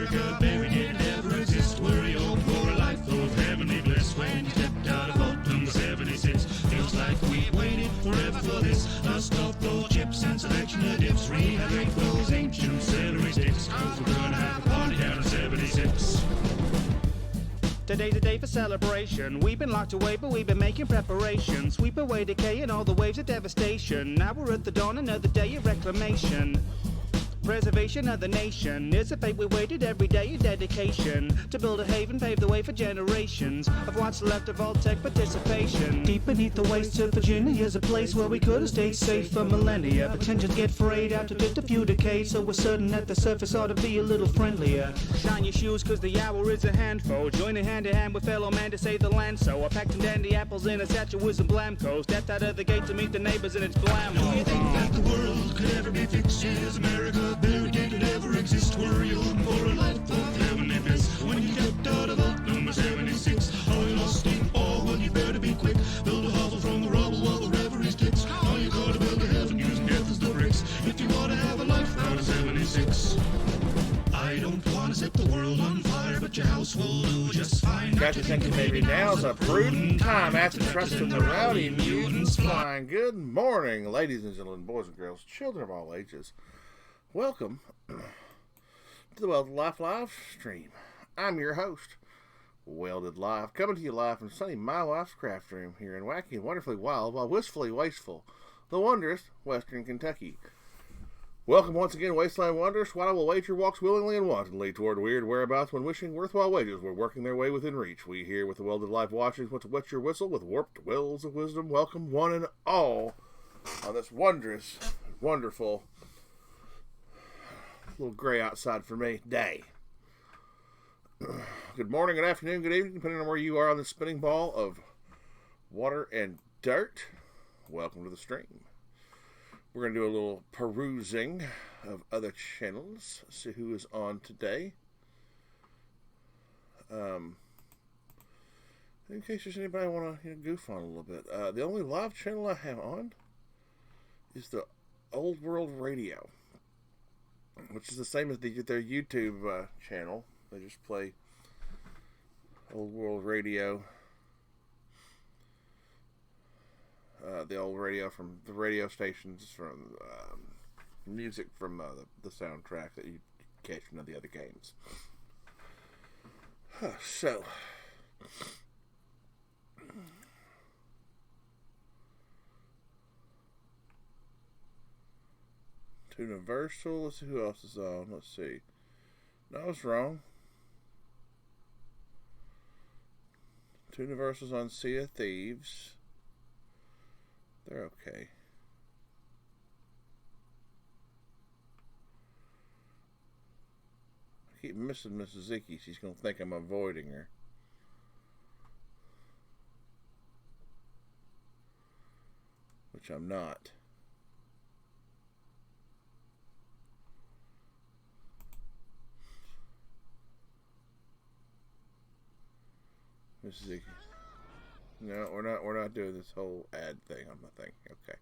America, buried in never exist. Were you hoping for a life full of heavenly bliss? When you stepped out of vault number 76, feels like we waited forever for this. A stuffed full chips and selection of dips. Rehydrate those ancient celery sticks, 'cause we're gonna have a party down in 76. Today's a day for celebration. We've been locked away, but we've been making preparations. Sweep away decay and all the waves of devastation. Now we're at the dawn, another day of reclamation. Preservation of the nation is a fate we waited every day of dedication. To build a haven, pave the way for generations of what's left of all tech participation. Deep beneath the wastes of Virginia is a place where we could have stayed safe for millennia. But tensions get frayed after just a few decades, so we're certain that the surface ought to be a little friendlier. Shine your shoes, cause the hour is a handful. Joining hand in hand with fellow man to save the land. So I packed some dandy apples in a satchel with some Blamco. Stepped out of the gate to meet the neighbors and it's blam. Do you think that the world could ever be fixed? Is America buried? Did it ever exist? Were you hoping for a life of heavenly bliss? When you stepped out of vault number 76, are you lost in awe? Well, you better be quick. Build a hovel from the rubble while the reverie sticks. Now you gotta build a heaven using death as the bricks, if you wanna have a life out of 76. I don't wanna set the world on fire, but your house will do just fine. Got you thinking maybe now's a prudent time after trusting the rowdy mutants flying. Good morning, ladies and gentlemen, boys and girls, children of all ages. Welcome to the Welded Life live stream. I'm your host, Welded Life, coming to you live from sunny My Wife's Craft Room here in wacky and wonderfully wild, while wistfully wasteful, the wondrous Western Kentucky. Welcome once again, Wasteland Wanderers. While I will wager walks willingly and wantonly toward weird whereabouts when wishing worthwhile wages were working their way within reach. We here with the Welded Life watchers want to wet your whistle with warped wells of wisdom. Welcome one and all on this wondrous, wonderful, little gray outside for me day. Good morning, good afternoon, good evening, depending on where you are on the spinning ball of water and dirt. Welcome to the stream. We're going to do a little perusing of other channels, see who is on today. In case there's anybody I want to goof on a little bit. The only live channel I have on is the Old World Radio, which is the same as their YouTube channel. They just play Old World Radio. The old radio from the radio stations, from music from the soundtrack that you catch from the other games. So, Universal. Let's see who else is on. Let's see. No, I was wrong. Universal's on Sea of Thieves. They're okay. I keep missing Mrs. Ziki. She's going to think I'm avoiding her. Which I'm not. Mrs. Ziki. No, we're not doing this whole ad thing on the thing. Okay.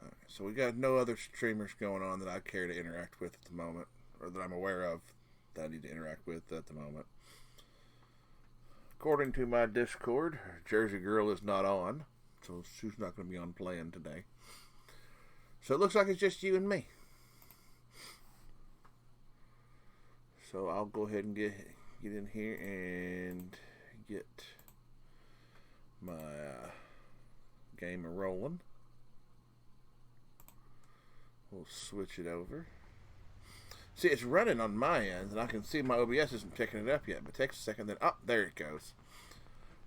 Alright, so we got no other streamers going on that I care to interact with at the moment, or that I'm aware of that I need to interact with at the moment. According to my Discord, Jersey Girl is not on, so she's not going to be on playing today. So it looks like it's just you and me. So I'll go ahead and get in here and get my game rolling. We'll switch it over. See, it's running on my end, and I can see my OBS isn't picking it up yet. But it takes a second, then there it goes.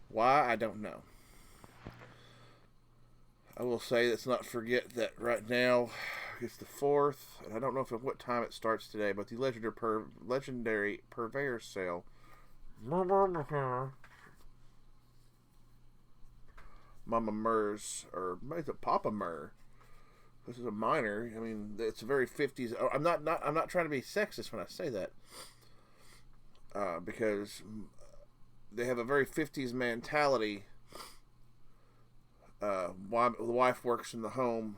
Why, I don't know. I will say, let's not forget that right now it's the 4th, and I don't know what time it starts today, but the legendary Purveyor sale. Mama Murs, or maybe it's Papa Mur. This is a minor. I mean, it's a very 50s. I'm not trying to be sexist when I say that, because they have a very 50s mentality why the wife works in the home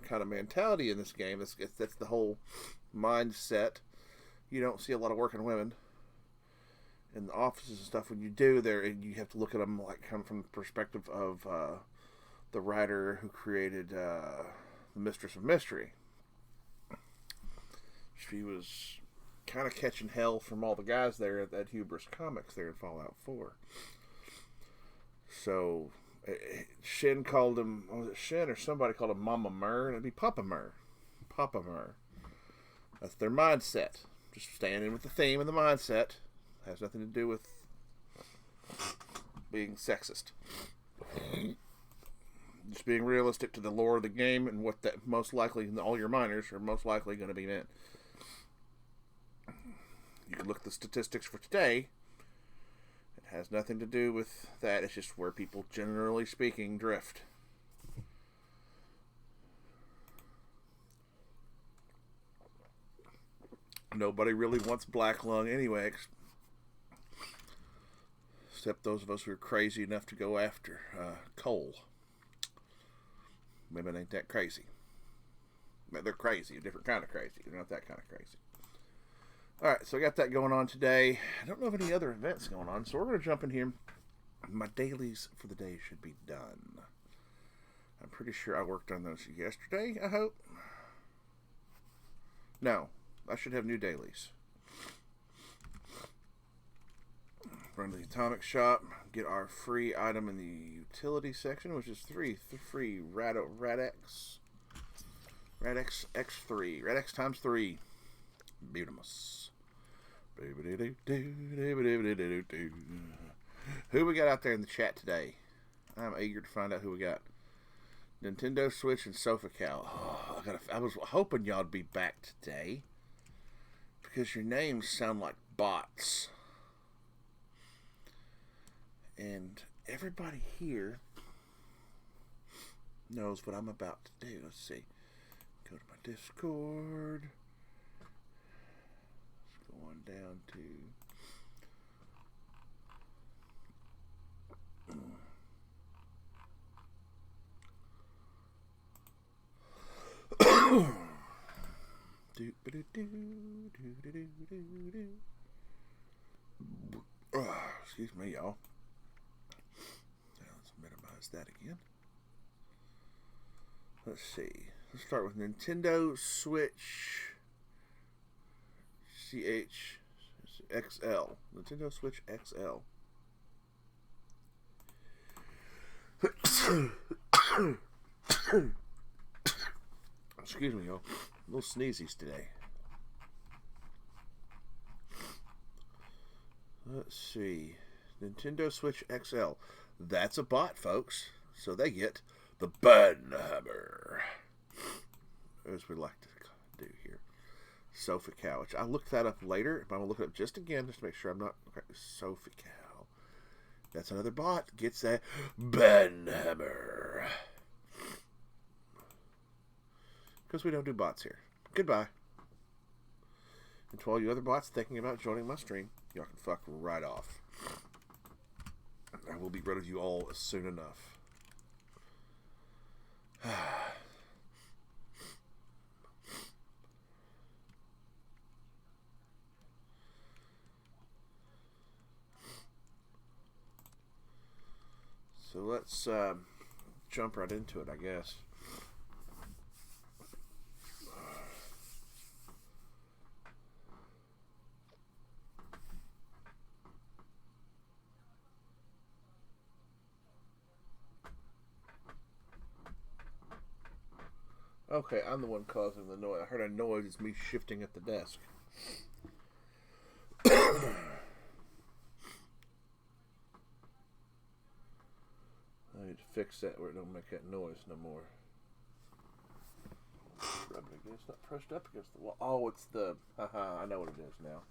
kind of mentality in this game. That's the whole mindset. You don't see a lot of working women in the offices and stuff. When you do, you have to look at them like kind of from the perspective of the writer who created the Mistress of Mystery. She was kind of catching hell from all the guys there at Hubris Comics there in Fallout 4. So Shin called him, was it Shin or somebody called him Mama Mur? It'd be Papa Mur. Papa Mur. That's their mindset. Just staying in with the theme and the mindset. Has nothing to do with being sexist. Just being realistic to the lore of the game and what that most likely, all your minors are most likely going to be meant. You can look at the statistics for today. It has nothing to do with that. It's just where people, generally speaking, drift. Nobody really wants black lung anyway, except those of us who are crazy enough to go after coal. Women ain't that crazy. They're crazy, a different kind of crazy. They're not that kind of crazy. Alright, so I got that going on today. I don't know of any other events going on, so we're going to jump in here. My dailies for the day should be done. I'm pretty sure I worked on those yesterday, I hope. No, I should have new dailies. Run to the Atomic Shop, get our free item in the utility section, which is free Rad-X X3. Rad-X times 3. Beautimus. Who we got out there in the chat today? I'm eager to find out who we got. Nintendo Switch and SofaCal. Oh, I was hoping y'all'd be back today because your names sound like bots. And everybody here knows what I'm about to do. Let's see. Go to my Discord. Going down to excuse me, y'all. Now let's minimize that again. Let's see. Let's start with Nintendo Switch XL. Nintendo Switch XL. Excuse me, y'all. A little sneezies today. Let's see. Nintendo Switch XL. That's a bot, folks. So they get the Banhammer, as we like to do here. SofaCal, which I'll look that up later, but I'm going to look it up just again, just to make sure I'm not... Okay, SofaCal. That's another bot. Gets a Banhammer. Because we don't do bots here. Goodbye. And to all you other bots thinking about joining my stream, y'all can fuck right off. I will be rid of you all soon enough. So let's jump right into it, I guess. Okay, I'm the one causing the noise. I heard a noise. It's me shifting at the desk. I need to fix that where it don't make that noise no more. Rub it against, not pressed up against the wall. Oh, it's the... Haha, I know what it is now.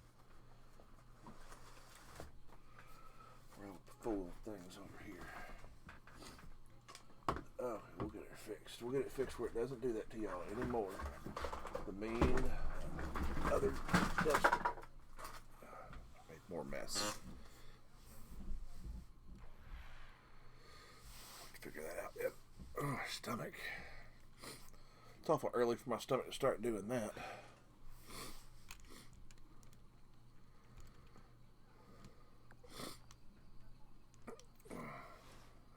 Real full things over here. Oh, we'll get it fixed. We'll get it fixed where it doesn't do that to y'all anymore. The mean other desk made more mess. Figure that out yet. stomach. It's awful early for my stomach to start doing that.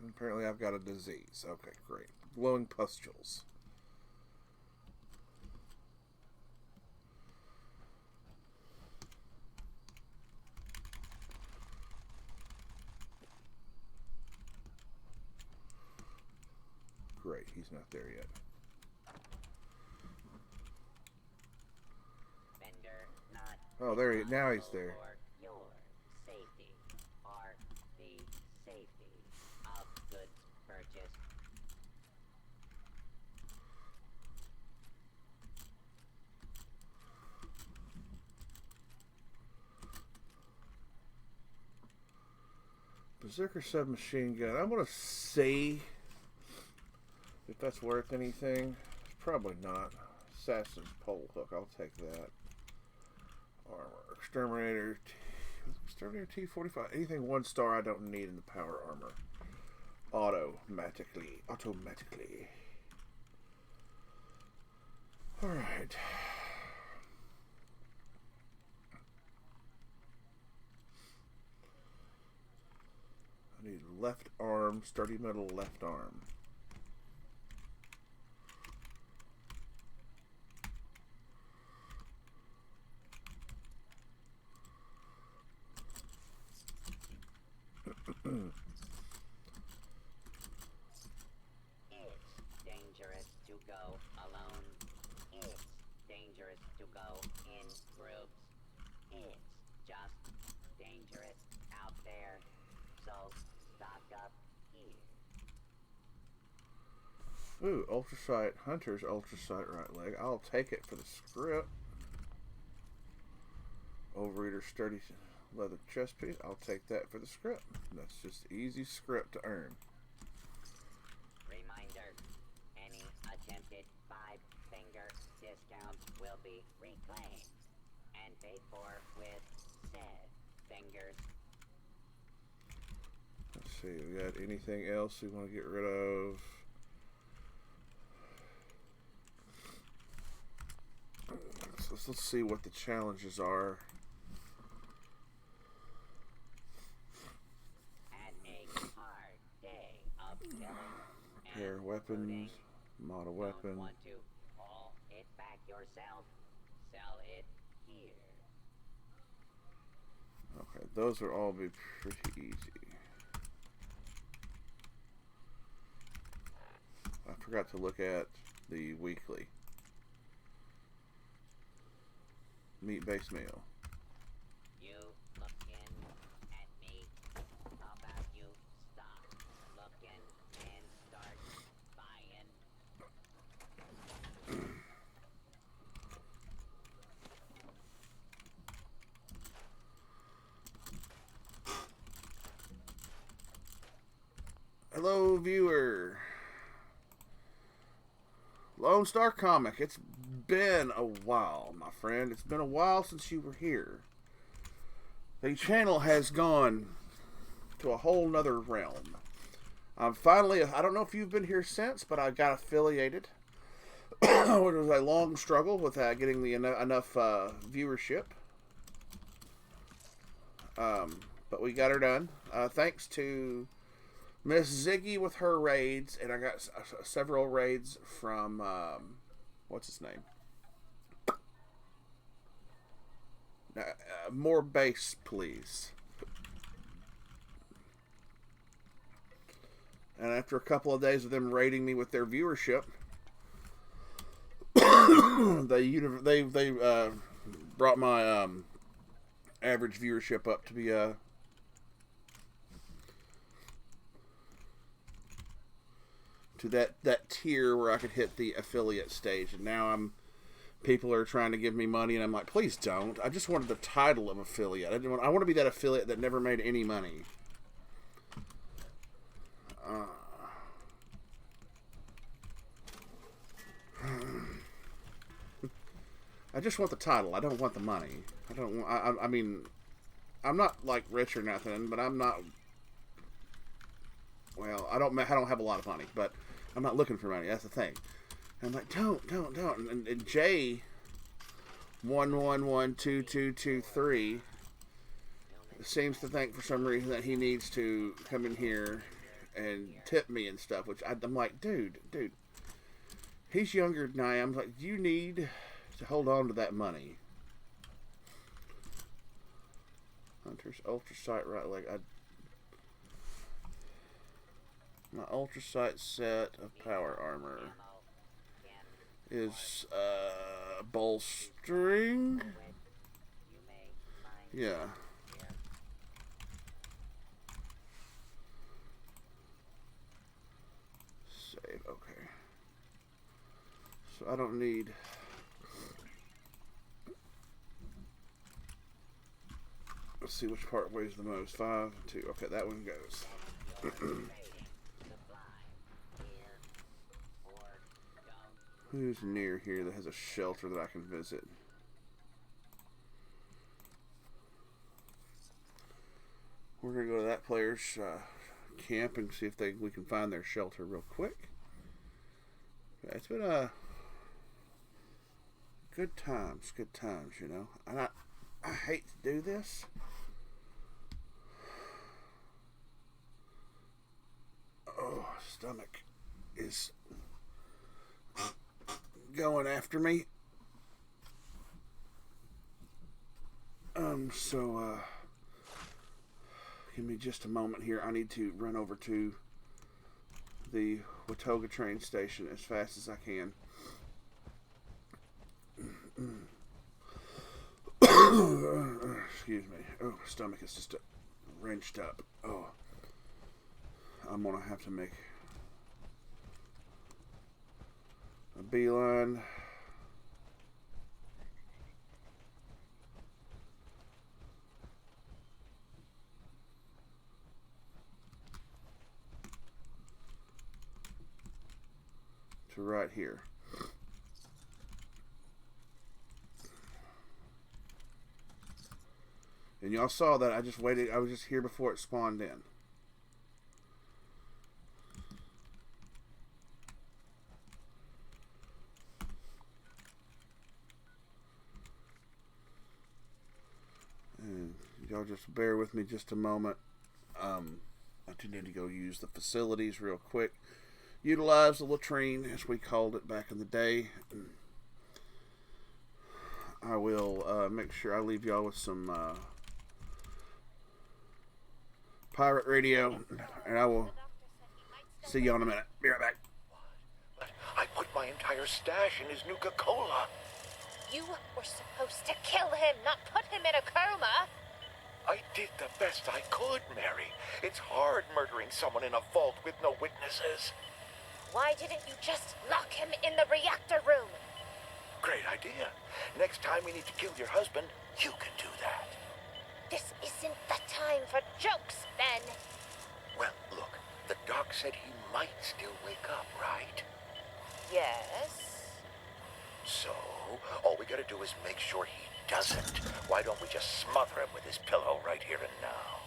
Apparently I've got a disease. Okay, great. Glowing pustules. Great, he's not there yet. Vendor not Oh, there he, now he's there. for your safety or the safety of goods purchased. Berserker submachine gun. I'm gonna see if that's worth anything. It's probably not. Assassin's pole hook. I'll take that. Armor. Exterminator. Exterminator T45. Anything 1 star I don't need in the power armor. Automatically. Alright. I need left arm. Sturdy metal left arm. It's dangerous to go alone. It's dangerous to go in groups. It's just dangerous out there. So stock up here. Ooh, ultrasight. Hunter's ultrasight right leg. I'll take it for the script. Overeater sturdy leather chest piece. I'll take that for the script. That's just easy script to earn. Reminder, any attempted 5-finger discounts will be reclaimed and paid for with said fingers. Let's see, we got anything else we want to get rid of? Let's see what the challenges are. Had a hard day of killing. Pair and weapons, looting. model Don't weapon. want to haul it back yourself? Sell it here. Okay, those will all be pretty easy. I forgot to look at the weekly meat-based meal. You looking at me? How about you stop looking and start buying? Hello, viewer. Lone Star Comic. It's been a while, my friend. It's been a while since you were here. The channel has gone to a whole nother realm. I'm finally, I don't know if you've been here since, but I got affiliated. It was a long struggle with getting the enough viewership. But we got her done. Thanks to Miss Ziggy with her raids, and I got several raids from, what's his name? More bass, please. And after a couple of days of them raiding me with their viewership, they brought my average viewership up to be to that tier where I could hit the affiliate stage, and now people are trying to give me money, and I'm like, please don't. I just wanted the title of affiliate. I want to be that affiliate that never made any money. I just want the title. I don't want the money. I don't. I mean, I'm not like rich or nothing, but I'm not. Well, I don't have a lot of money, but I'm not looking for money. That's the thing. And I'm like, don't. And Jay 1112223 seems to think for some reason that he needs to come in here and tip me and stuff, which I'm like, dude, he's younger than I am. I'm like, you need to hold on to that money. Hunter's ultra sight right leg. My ultra sight set of power armor is bolstering. Yeah. Save. Okay. So I don't need. Let's see which part weighs the most. 5, 2. Okay, that one goes. Who's near here that has a shelter that I can visit? We're gonna go to that player's camp and see if we can find their shelter real quick. Yeah, it's been good times, you know. And I hate to do this. Oh, stomach is going after me. So give me just a moment here. I need to run over to the Watoga train station as fast as I can. Excuse me. Oh, my stomach is just wrenched up. Oh, I'm gonna have to make a beeline. To right here. And y'all saw that I just waited. I was just here before it spawned in. And y'all just bear with me just a moment. I do need to go use the facilities real quick. Utilize the latrine, as we called it back in the day. I will make sure I leave y'all with some pirate radio, and I will see you in a minute. Be right back. But I put my entire stash in his Nuka-Cola. You were supposed to kill him, not put him in a coma. I did the best I could, Mary. It's hard murdering someone in a vault with no witnesses. Why didn't you just lock him in the reactor room? Great idea. Next time we need to kill your husband, you can do that. This isn't the time for jokes, Ben. Well, look, the doc said he might still wake up, right? Yes. So, all we gotta do is make sure he doesn't. Why don't we just smother him with his pillow right here and now?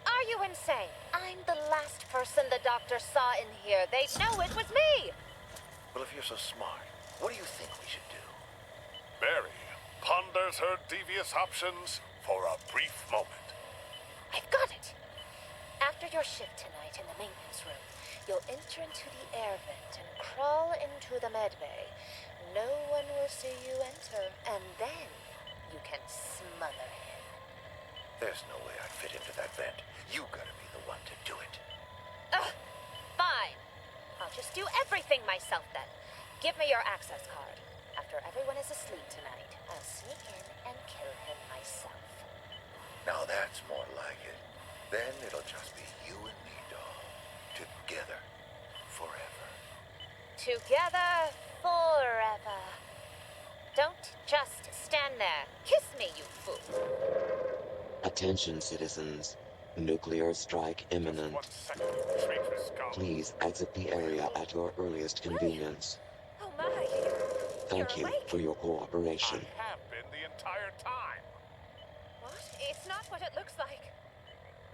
Are you insane? I'm the last person the doctor saw in here. They'd know it was me. Well, if you're so smart, what do you think we should do? Mary ponders her devious options for a brief moment. I've got it. After your shift tonight in the maintenance room, you'll enter into the air vent and crawl into the med bay. No one will see you enter, and then you can smother him. There's no way I'd fit into that vent. You gotta be the one to do it. Ugh, fine. I'll just do everything myself then. Give me your access card. After everyone is asleep tonight, I'll sneak in and kill him myself. Now that's more like it. Then it'll just be you and me, doll. Together. Forever. Together forever. Don't just stand there. Kiss me, you fool. Attention, citizens. Nuclear strike imminent. 1 second, traitorous scum. Please exit the area at your earliest convenience. Oh my. Thank you You're awake? for your cooperation. I have been the entire time. What? It's not what it looks like.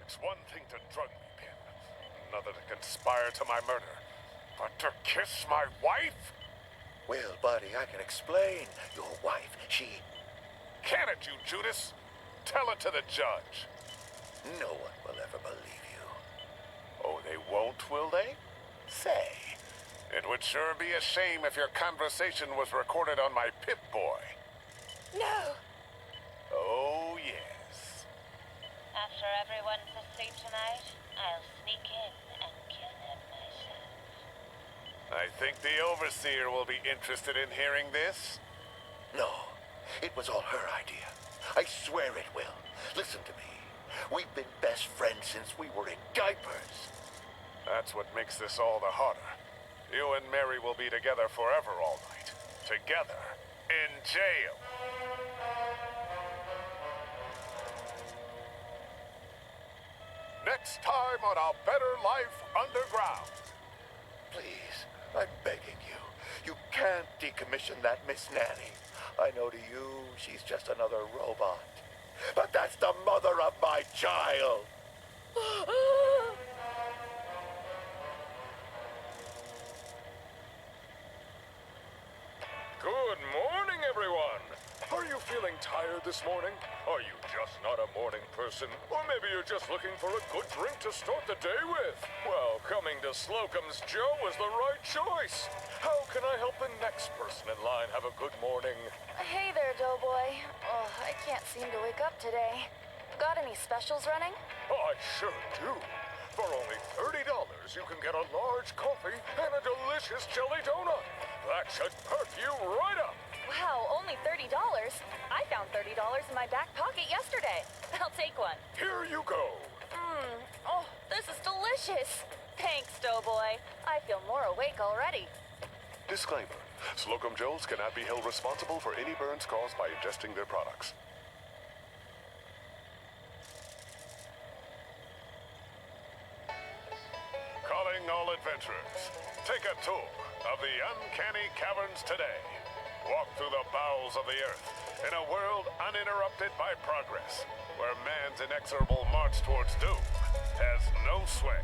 It's one thing to drug me, Pin. Another to conspire to my murder. But to kiss my wife? Well, buddy, I can explain. Your wife, she... Can it, you Judas? Tell it to the judge. No one will ever believe you. Oh, they won't, will they? Say, It would sure be a shame if your conversation was recorded on my Pip-Boy. No! Oh, yes. After everyone's asleep tonight, I'll sneak in and kill him myself. I think the Overseer will be interested in hearing this. no. It was all her idea. I swear it will. Listen to me. We've been best friends since we were in diapers. That's what makes this all the harder. You and Mary will be together forever all night. Together. In jail. Next time on A Better Life Underground. Please, I'm begging you. You can't decommission that Miss Nanny. I know to you, she's just another robot. But that's the mother of my child. Good morning, everyone. Are you feeling tired this morning? Are you just not a morning person? Or maybe you're just looking for a good drink to start the day with? Well, coming to Slocum's Joe was the right choice. How can I help the next person in line have a good morning? Hey there, Doughboy. Oh, I can't seem to wake up today. Got any specials running? I sure do. For only $30, you can get a large coffee and a delicious jelly donut. That should perk you right up. Wow, only $30? I found $30 in my back pocket yesterday. I'll take one. Here you go. Oh, this is delicious. Thanks, Doughboy. I feel more awake already. Disclaimer. Slocum Joes cannot be held responsible for any burns caused by ingesting their products. Calling all adventurers. Take a tour of the Uncanny Caverns today. Walk through the bowels of the earth in a world uninterrupted by progress, where man's inexorable march towards doom has no sway.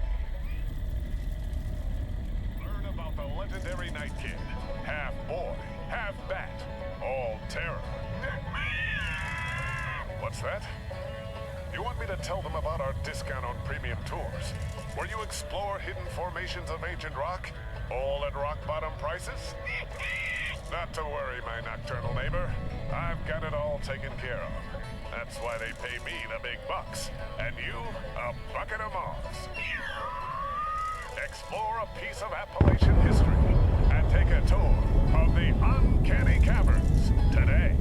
Learn about the legendary Night Kid, half boy, half bat, all terror. What's that? You want me to tell them about our discount on premium tours, where you explore hidden formations of ancient rock, all at rock-bottom prices? Not to worry, my nocturnal neighbor. I've got it all taken care of. That's why they pay me the big bucks, and you a bucket of moths. Explore a piece of Appalachian history and take a tour of the Uncanny Caverns today.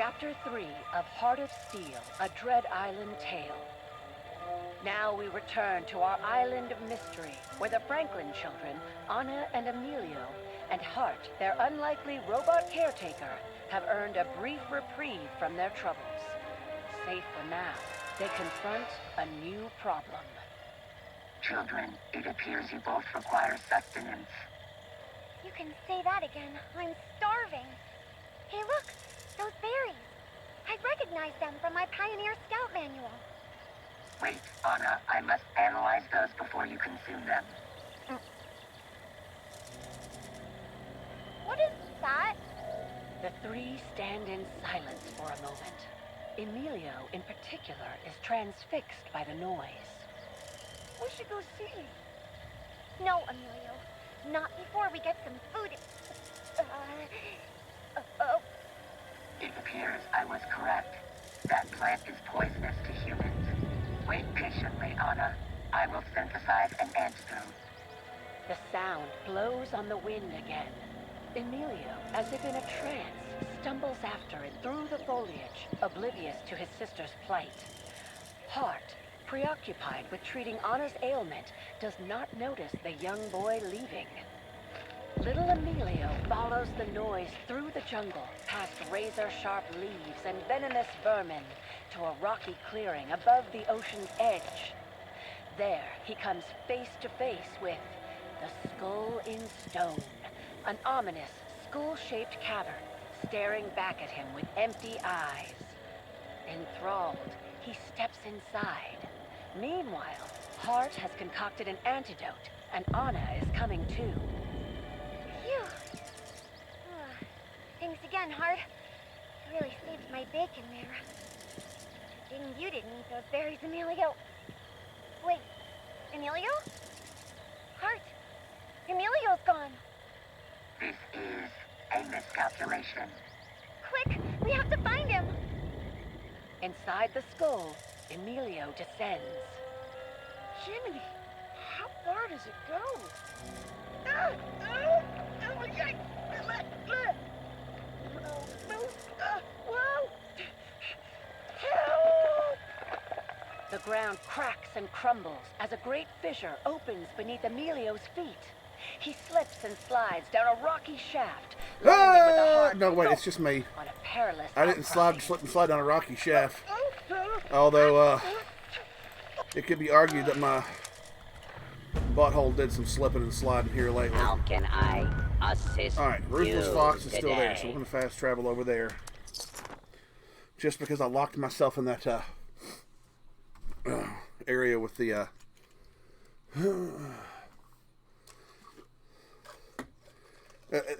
Chapter 3 of Heart of Steel, A Dread Island Tale. Now we return to our island of mystery, where the Franklin children, Anna and Emilio, and Hart, their unlikely robot caretaker, have earned a brief reprieve from their troubles. Safe for now, they confront a new problem. Children, it appears you both require sustenance. You can say that again. I'm starving. Hey, look! Those berries! I recognize them from my Pioneer Scout manual. Wait, Anna, I must analyze those before you consume them. What is that? The three stand in silence for a moment. Emilio, in particular, is transfixed by the noise. We should go see. No, Emilio. Not before we get some food. It appears I was correct. That plant is poisonous to humans. Wait patiently, Anna. I will synthesize an antidote. The sound blows on the wind again. Emilio, as if in a trance, stumbles after it through the foliage, oblivious to his sister's plight. Hart, preoccupied with treating Anna's ailment, does not notice the young boy leaving. Little Emilio follows the noise through the jungle, past razor-sharp leaves and venomous vermin, to a rocky clearing above the ocean's edge. There, he comes face to face with the Skull in Stone, an ominous, skull-shaped cavern, staring back at him with empty eyes. Enthralled, he steps inside. Meanwhile, Hart has concocted an antidote, and Anna is coming too. Phew. Thanks again, Hart. You really saved my bacon there. You didn't eat those berries, Emilio. Wait, Emilio? Hart, Emilio's gone. This is a miscalculation. Quick, we have to find him. Inside the skull, Emilio descends. Jiminy, how far does it go? The ground cracks and crumbles as a great fissure opens beneath Emilio's feet. He slips and slides down a rocky shaft, landing with a hard No, wait, thump it's just me. on a perilous I didn't slip and slide down a rocky shaft. Although, it could be argued that my butthole did some slipping and sliding here lately. How can I assist Alright, Ruthless you Fox is still there, today? so we're going to fast travel over there. Just because I locked myself in that area with the...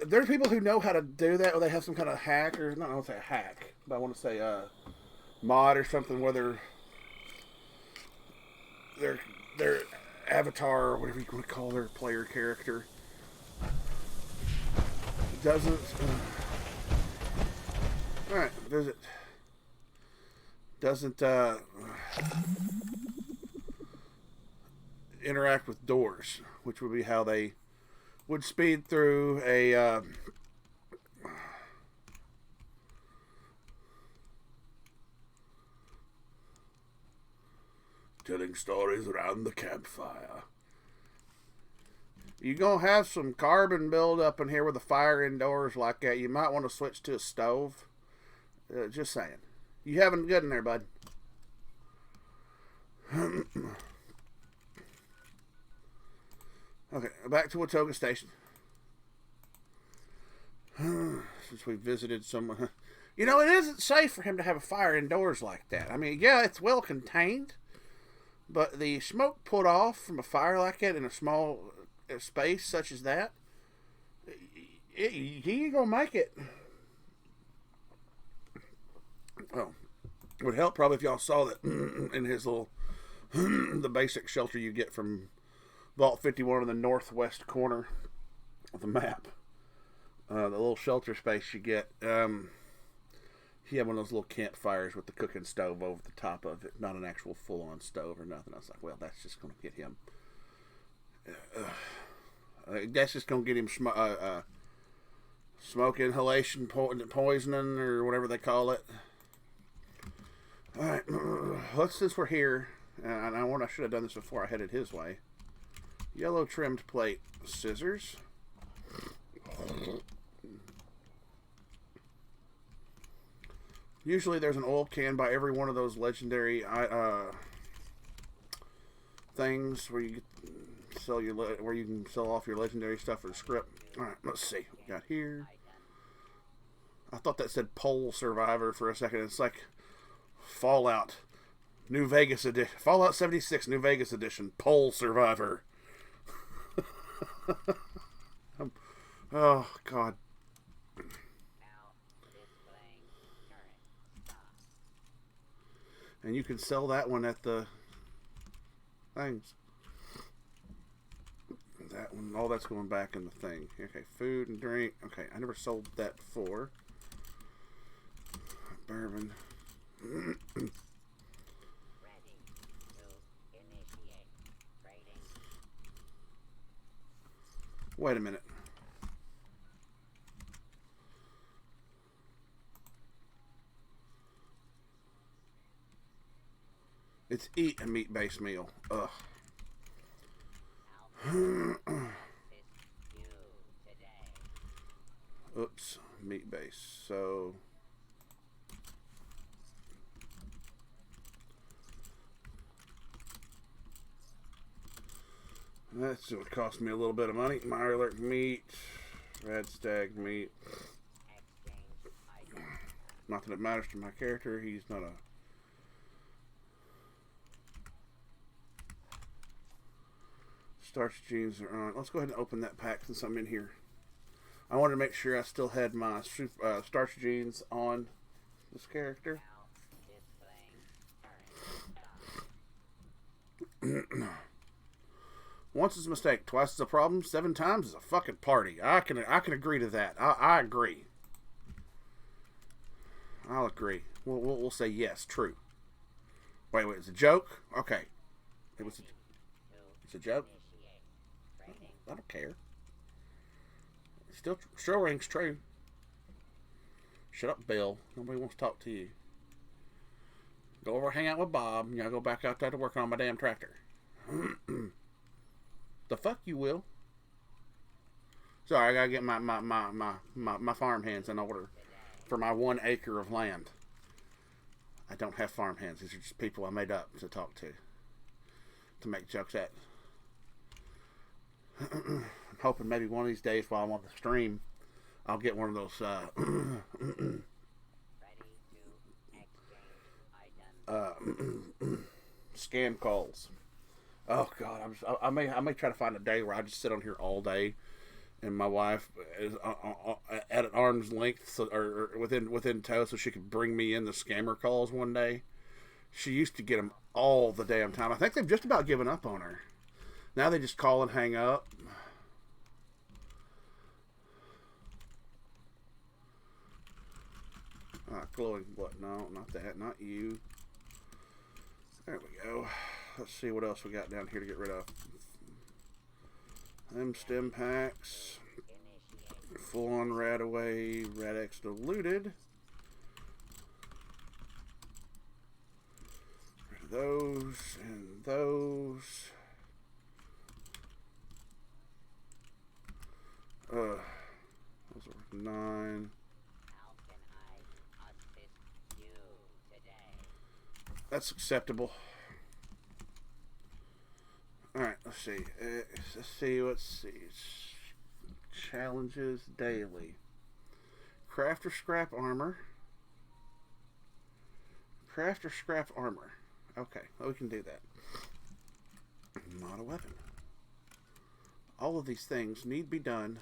there are people who know how to do that, or they have some kind of hack, or not, I don't say a hack, but I want to say mod or something where their avatar, or whatever you want to call their player character, doesn't. All right, doesn't interact with doors, which would be how they would speed through a telling stories around the campfire. You're gonna have some carbon buildup in here with a fire indoors like that. You might want to switch to a stove. Just saying. You having good in there, bud? Okay, back to Watoga Station. Since we visited someone. You know, it isn't safe for him to have a fire indoors like that. I mean, yeah, it's well contained, but the smoke put off from a fire like that in a small space such as that, he ain't gonna make it. Well, it would help probably if y'all saw that in his little, the basic shelter you get from Vault 51 in the northwest corner of the map. The little shelter space you get. He had one of those little campfires with the cooking stove over the top of it. Not an actual full-on stove or nothing. I was like, well, that's just going to get him... that's just going to get him Smoke inhalation poisoning or whatever they call it. Alright, since we're here, and I should have done this before I headed his way. Yellow trimmed plate scissors. Usually there's an oil can by every one of those legendary things where you can sell off your legendary stuff for the script. Alright, let's see. We got here. I thought that said Pole Survivor for a second. It's like Fallout New Vegas edition. Fallout 76 New Vegas edition. Pole Survivor. Oh, God. And you can sell that one at the things. That one, all that's going back in the thing. Okay, food and drink. Okay, I never sold that before. Bourbon. Ready to initiate trading. Wait a minute. It's eat a meat-based meal. Ugh. Oops, meat-based. So that's going to cost me a little bit of money. Mirelurk meat, red stag meat. Not that it matters to my character. He's not a... Starch jeans are on. Let's go ahead and open that pack since I'm in here. I wanted to make sure I still had my starch jeans on this character. Once is a mistake, twice is a problem, 7 times is a fucking party. I can agree to that. I agree. I'll agree. We'll say yes, true. Wait, it's a joke? Okay. It's a joke? I don't care. Still rings true. Shut up, Bill. Nobody wants to talk to you. Go over and hang out with Bob, and I'll go back out there to work on my damn tractor. The fuck you will. Sorry, I gotta get my farm hands in order for my 1 acre of land. I don't have farm hands. These are just people I made up to talk to make jokes at. I'm hoping maybe one of these days while I'm on the stream, I'll get one of those scam calls. Oh God, I may try to find a day where I just sit on here all day, and my wife is at an arm's length, or within tow, so she could bring me in the scammer calls one day. She used to get them all the damn time. I think they've just about given up on her. Now they just call and hang up. Glowing what? No, not that. Not you. There we go. Let's see what else we got down here to get rid of. Them stem packs. Full on Radaway. Rad-X diluted. Rid of those and those. Those are 9. That's acceptable. Alright, let's see. Challenges daily. Craft or scrap armor. Craft or scrap armor. Okay, well, we can do that. Not a weapon. All of these things need to be done.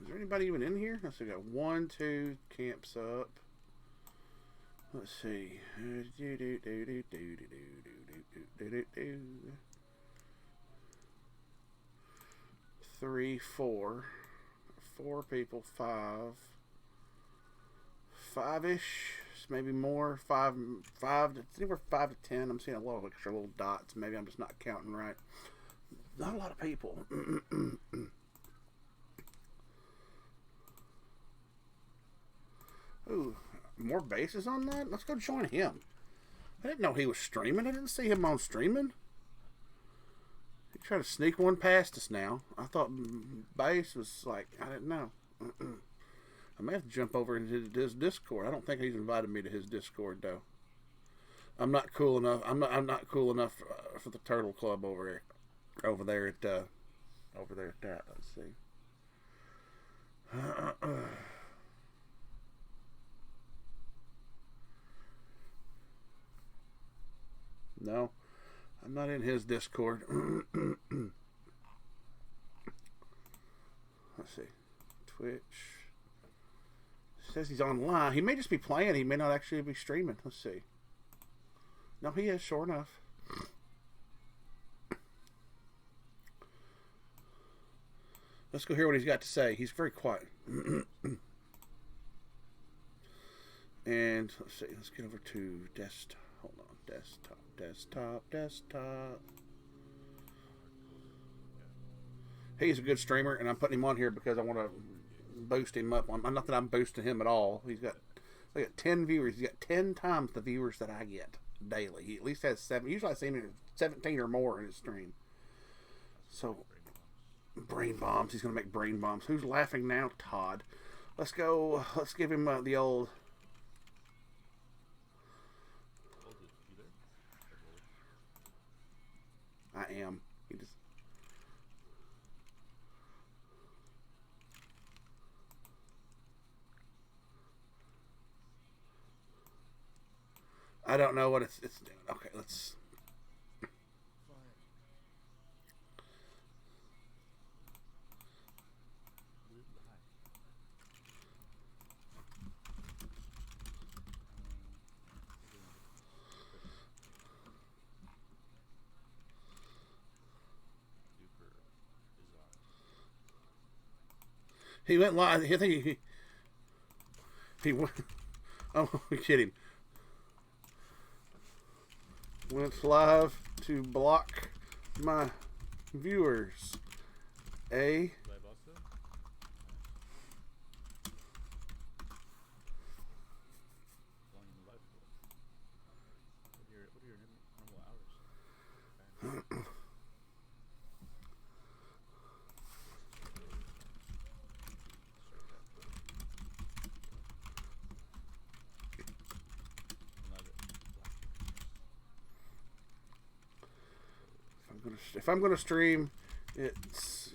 Is there anybody even in here? Let's see, we got 1, 2 camps up. Let's see. 3, 4. 4 people, 5. 5-ish, maybe more. 5 to, it's anywhere 5 to 10. I'm seeing a lot of extra little dots. Maybe I'm just not counting right. not a lot of people. Ooh, more bases on that? Let's go join him. I didn't know he was streaming. I didn't see him on streaming. He tried to sneak one past us now. I thought base was like, I didn't know. I may have to jump over into his Discord. I don't think he's invited me to his Discord though. I'm not cool enough. I'm not cool enough for the Turtle Club over there. Over there at that. Let's see. No, I'm not in his Discord. Let's see. Twitch. Says he's online. He may just be playing. He may not actually be streaming. Let's see. No, he is, sure enough. Let's go hear what he's got to say. He's very quiet. And let's see. Let's get over to desktop. Hold on. Desktop. He's a good streamer, and I'm putting him on here because I want to boost him up. Not that I'm boosting him at all. He's got 10 viewers. He's got 10 times the viewers that I get daily. He at least has 7. Usually I see him 17 or more in his stream. So, brain bombs. He's going to make brain bombs. Who's laughing now? Todd. Let's go. Let's give him the old... I am. He just... I don't know what it's doing. Okay, let's... He went live. I think he went... Oh, I'm kidding. Went live to block my viewers. A... If I'm gonna stream, it's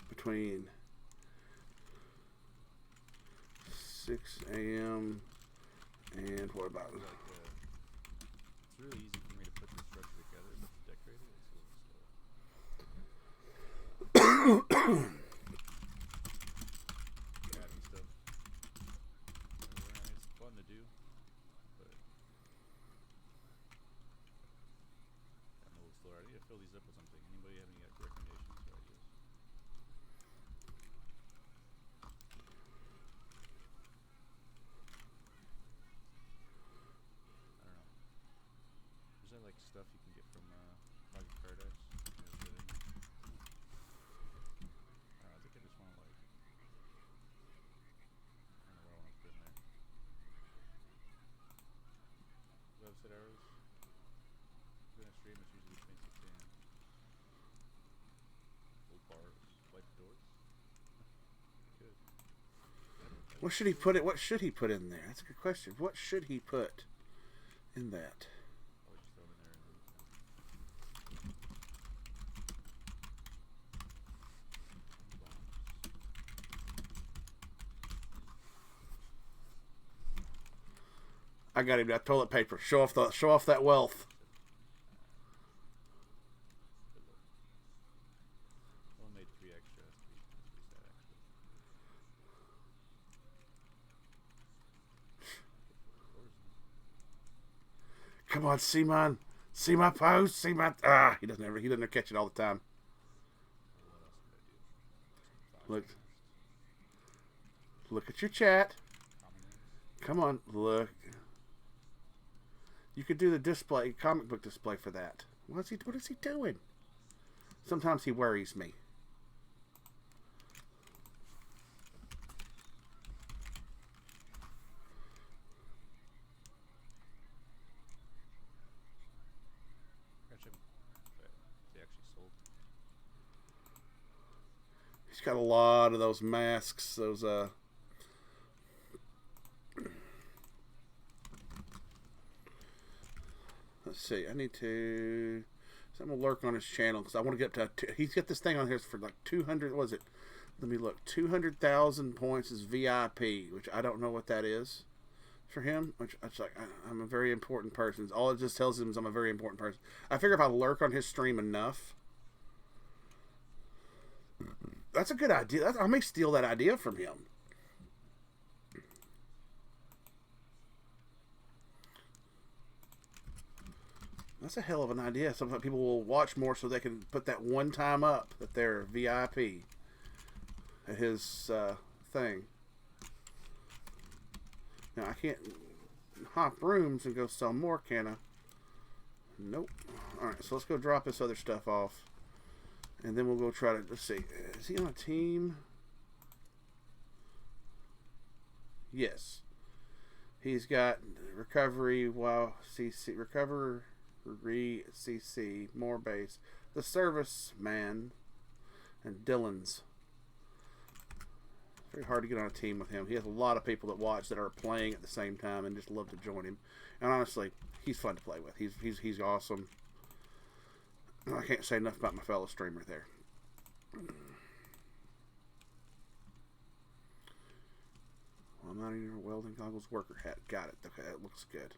between 6 a.m. and what about? It's really easy for me to put the structure together, but to decorate it, it's a little slow. Adding stuff. It's fun to do. I need to fill these up with something. Anybody have any recommendations or ideas? I don't know. Is that like stuff you can get from Market Paradise? I think I just want to like... I don't know what I want to put in there. Website arrows? When I stream, it's usually fancy sand. Old bars, white doors. Good. What should he put it? What should he put in there? That's a good question. What should he put in that? I would just throw them in there and I got him that toilet paper. Show off that wealth. Only made 3 extra. Come on, Seaman. See my post. See my... He doesn't catch it all the time. Look at your chat. Come on, look. You could do the display, comic book display for that. What is he doing? Sometimes he worries me. Gotcha. They actually sold. He's got a lot of those masks, those let's see. I need to. So I'm gonna lurk on his channel because I want to get up to. He's got this thing on here for like 200. What was it? Let me look. 200,000 points is VIP, which I don't know what that is for him. Which it's like I'm a very important person. All it just tells him is I'm a very important person. I figure if I lurk on his stream enough, that's a good idea. I may steal that idea from him. That's a hell of an idea. Sometimes people will watch more so they can put that one time up that they're VIP at his thing. Now, I can't hop rooms and go sell more, can I? Nope. Alright, so let's go drop this other stuff off. And then we'll go try to, let's see. Is he on a team? Yes. He's got recovery, CC, CC, more base, the service man, and Dylan's. It's very hard to get on a team with him. He has a lot of people that watch that are playing at the same time and just love to join him. And honestly, he's fun to play with. He's awesome. I can't say enough about my fellow streamer there. Well, I'm not in your welding goggles worker hat. Got it. Okay, that looks good.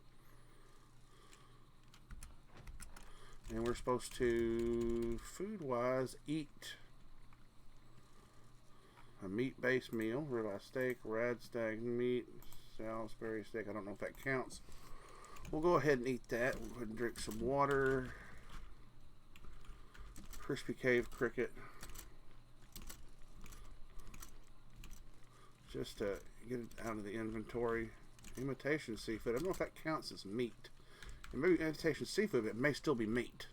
And we're supposed to, food-wise, eat a meat-based meal. Ribeye steak, rad stag meat, Salisbury steak. I don't know if that counts. We'll go ahead and eat that. We'll go ahead and drink some water. Crispy Cave cricket. Just to get it out of the inventory. Imitation seafood. I don't know if that counts as meat. And maybe imitation seafood, but it may still be meat.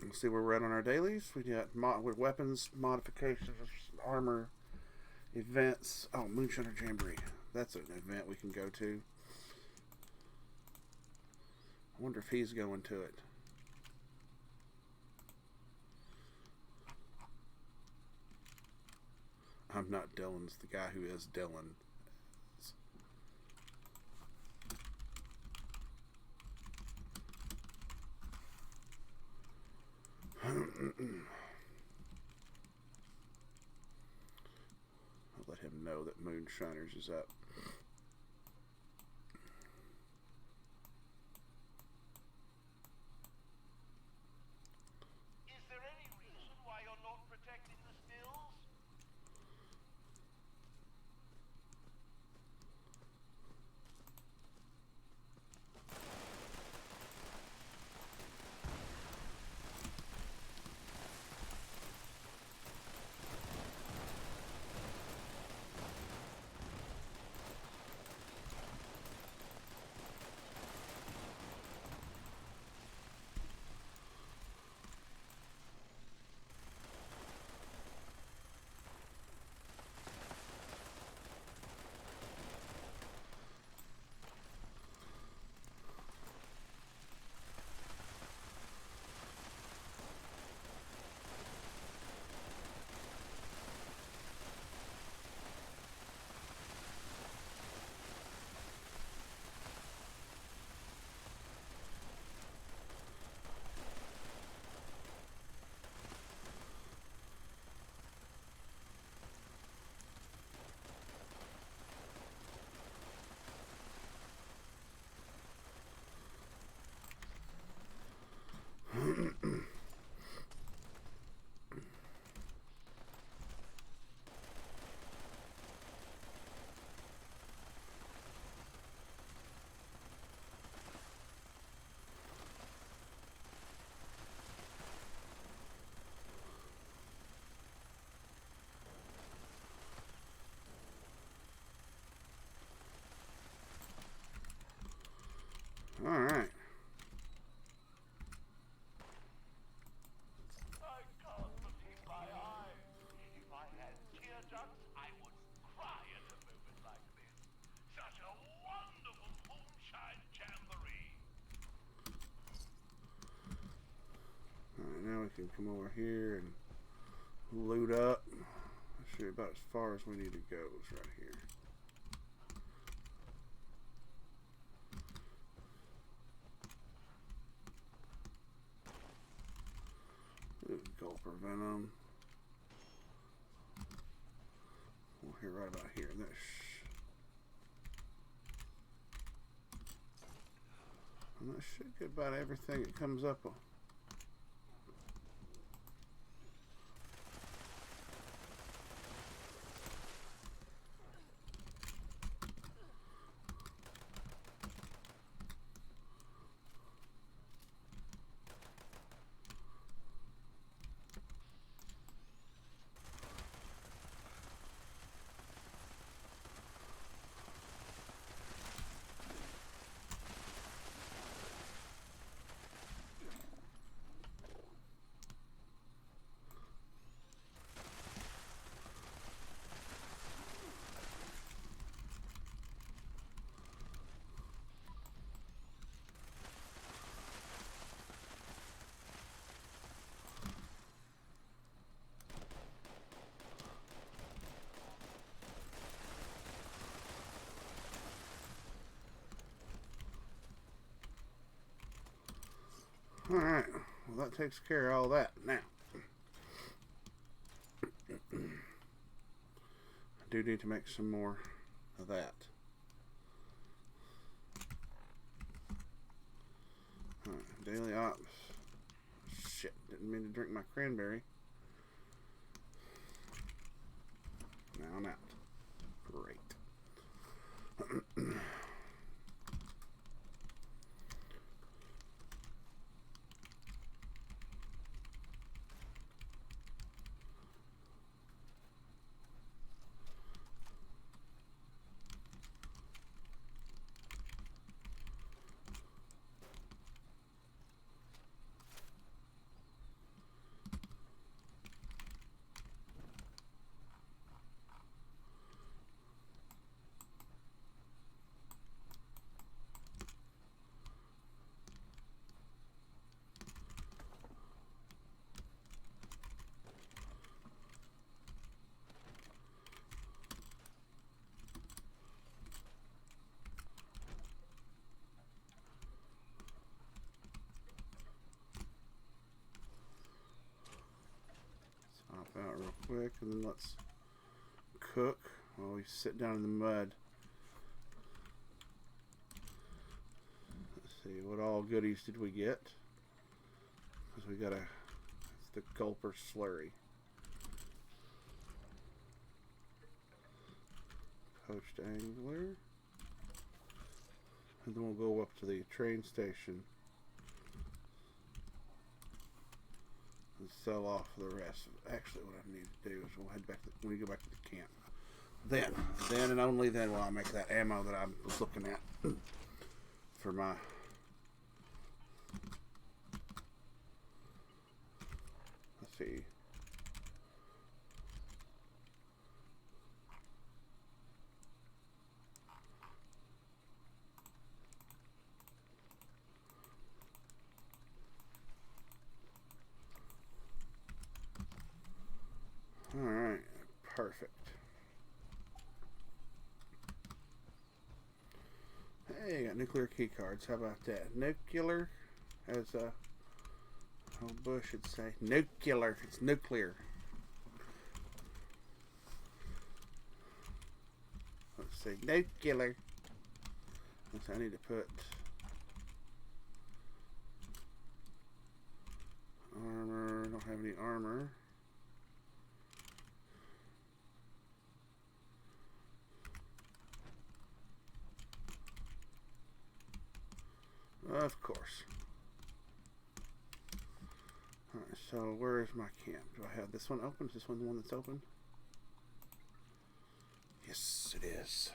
Let's see where we're at on our dailies. We got weapons, modifications, armor, events. Oh, Moonshiner Jamboree. That's an event we can go to. I wonder if he's going to it. I'm not Dylan's, the guy who is Dylan. I'll let him know that Moonshiners is up. Is there any reason why you're not protecting the stills? we can come over here and loot up. Let's see, about as far as we need to go is right here. Ooh, Gulper Venom. We're here right about here. And that should get about everything that comes up on. Alright, well that takes care of all that. Now, I do need to make some more of that. Alright, daily ops. Shit, didn't mean to drink my cranberry. Now I'm out. Great. Out real quick, and then let's cook while we sit down in the mud. Let's see, what all goodies did we get? Because we got it's the Gulper Slurry. Poached angler. And then we'll go up to the train station and sell off the rest. Actually, what I need to do is we'll head back when we go back to the camp. Then and only then will I make that ammo that I was looking at for my let's see. Alright, perfect. Hey, got nuclear key cards. How about that? Nuclear, as old Bush would say. Nuclear. It's nuclear. Let's see. Nuclear. I need to put armor. Don't have any armor. Of course. Alright, so where is my camp? Do I have this one open? Is this one the one that's open? Yes, it is.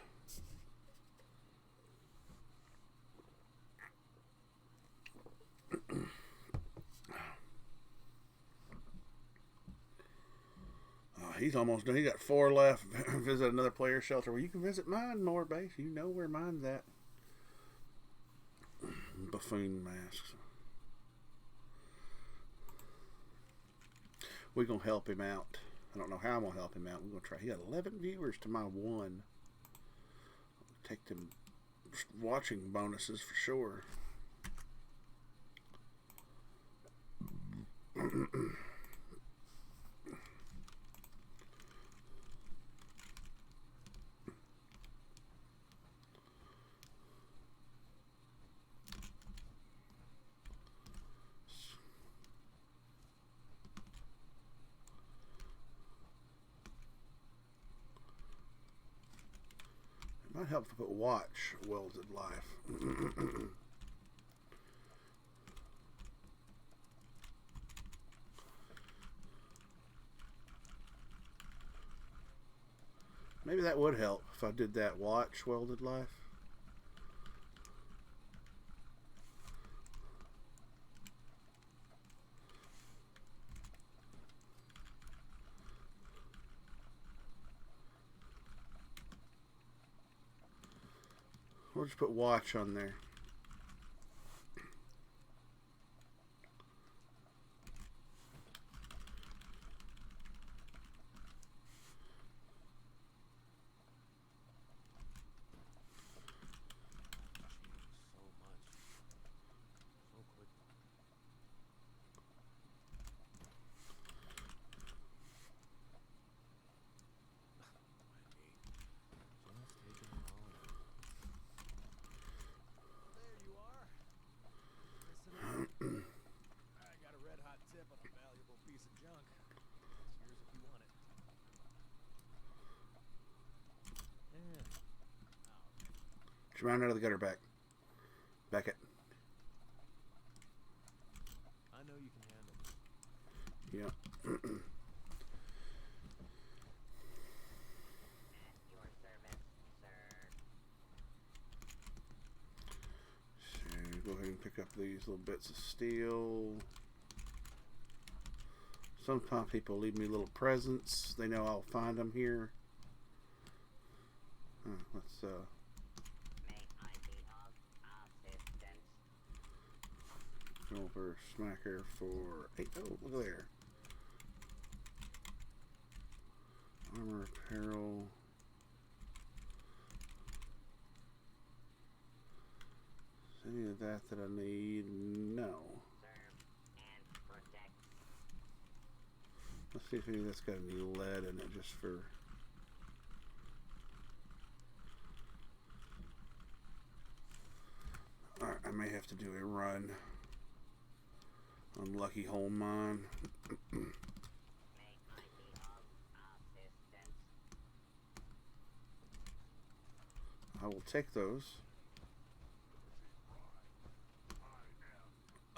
He's almost done. He got 4 left. Visit another player shelter. Well, you can visit mine, more base. You know where mine's at. Buffoon masks. We're going to help him out. I don't know how I'm going to help him out. We're going to try. He got 11 viewers to my 1. Take them watching bonuses for sure. Might help to put watch Welded Life. Maybe that would help if I did that watch Welded Life. We'll just put watch on there. Round out of the gutter, back it. I know you can handle it. Yeah. Your service, sir. So go ahead and pick up these little bits of steel. Sometimes people leave me little presents. They know I'll find them here. Let's Silver Smacker for 8. Oh, look there. Armor, apparel. Is any of that I need? No. Let's see if any of that's got any lead in it, just for. Alright, I may have to do a run on Lucky Hole Mine. I will take those.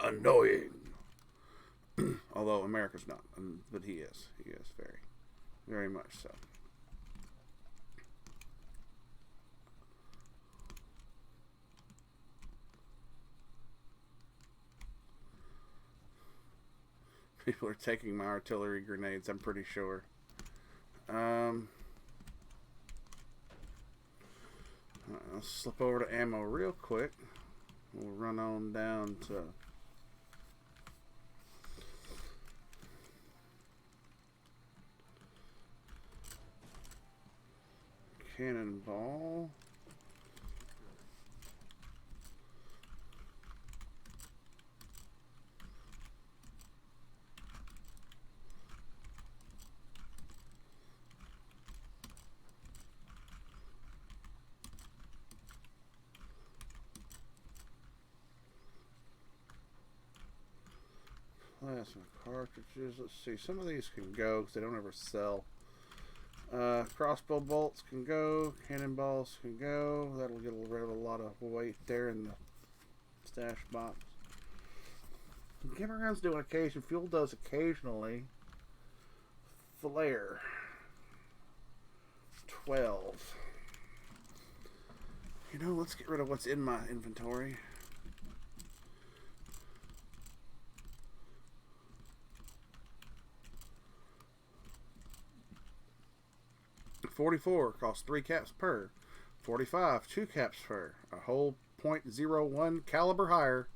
Annoying. Although America's not, but he is. He is very, very much so. People are taking my artillery grenades, I'm pretty sure. Let's slip over to ammo real quick. We'll run on down to cannonball. Plasma cartridges. Let's see. Some of these can go because they don't ever sell. Crossbow bolts can go. Cannonballs can go. That'll get rid of a lot of weight there in the stash box. Camera guns do on occasion. Fuel does occasionally. Flare. 12. You know, let's get rid of what's in my inventory. $44 costs 3 caps per. $45, 2 caps per. A whole .01 caliber higher.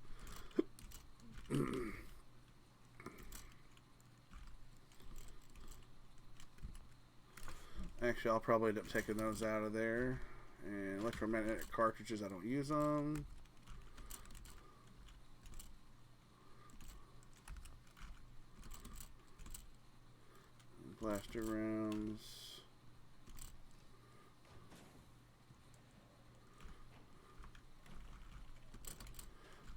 Actually, I'll probably end up taking those out of there. And electromagnetic cartridges, I don't use them. Blaster rounds.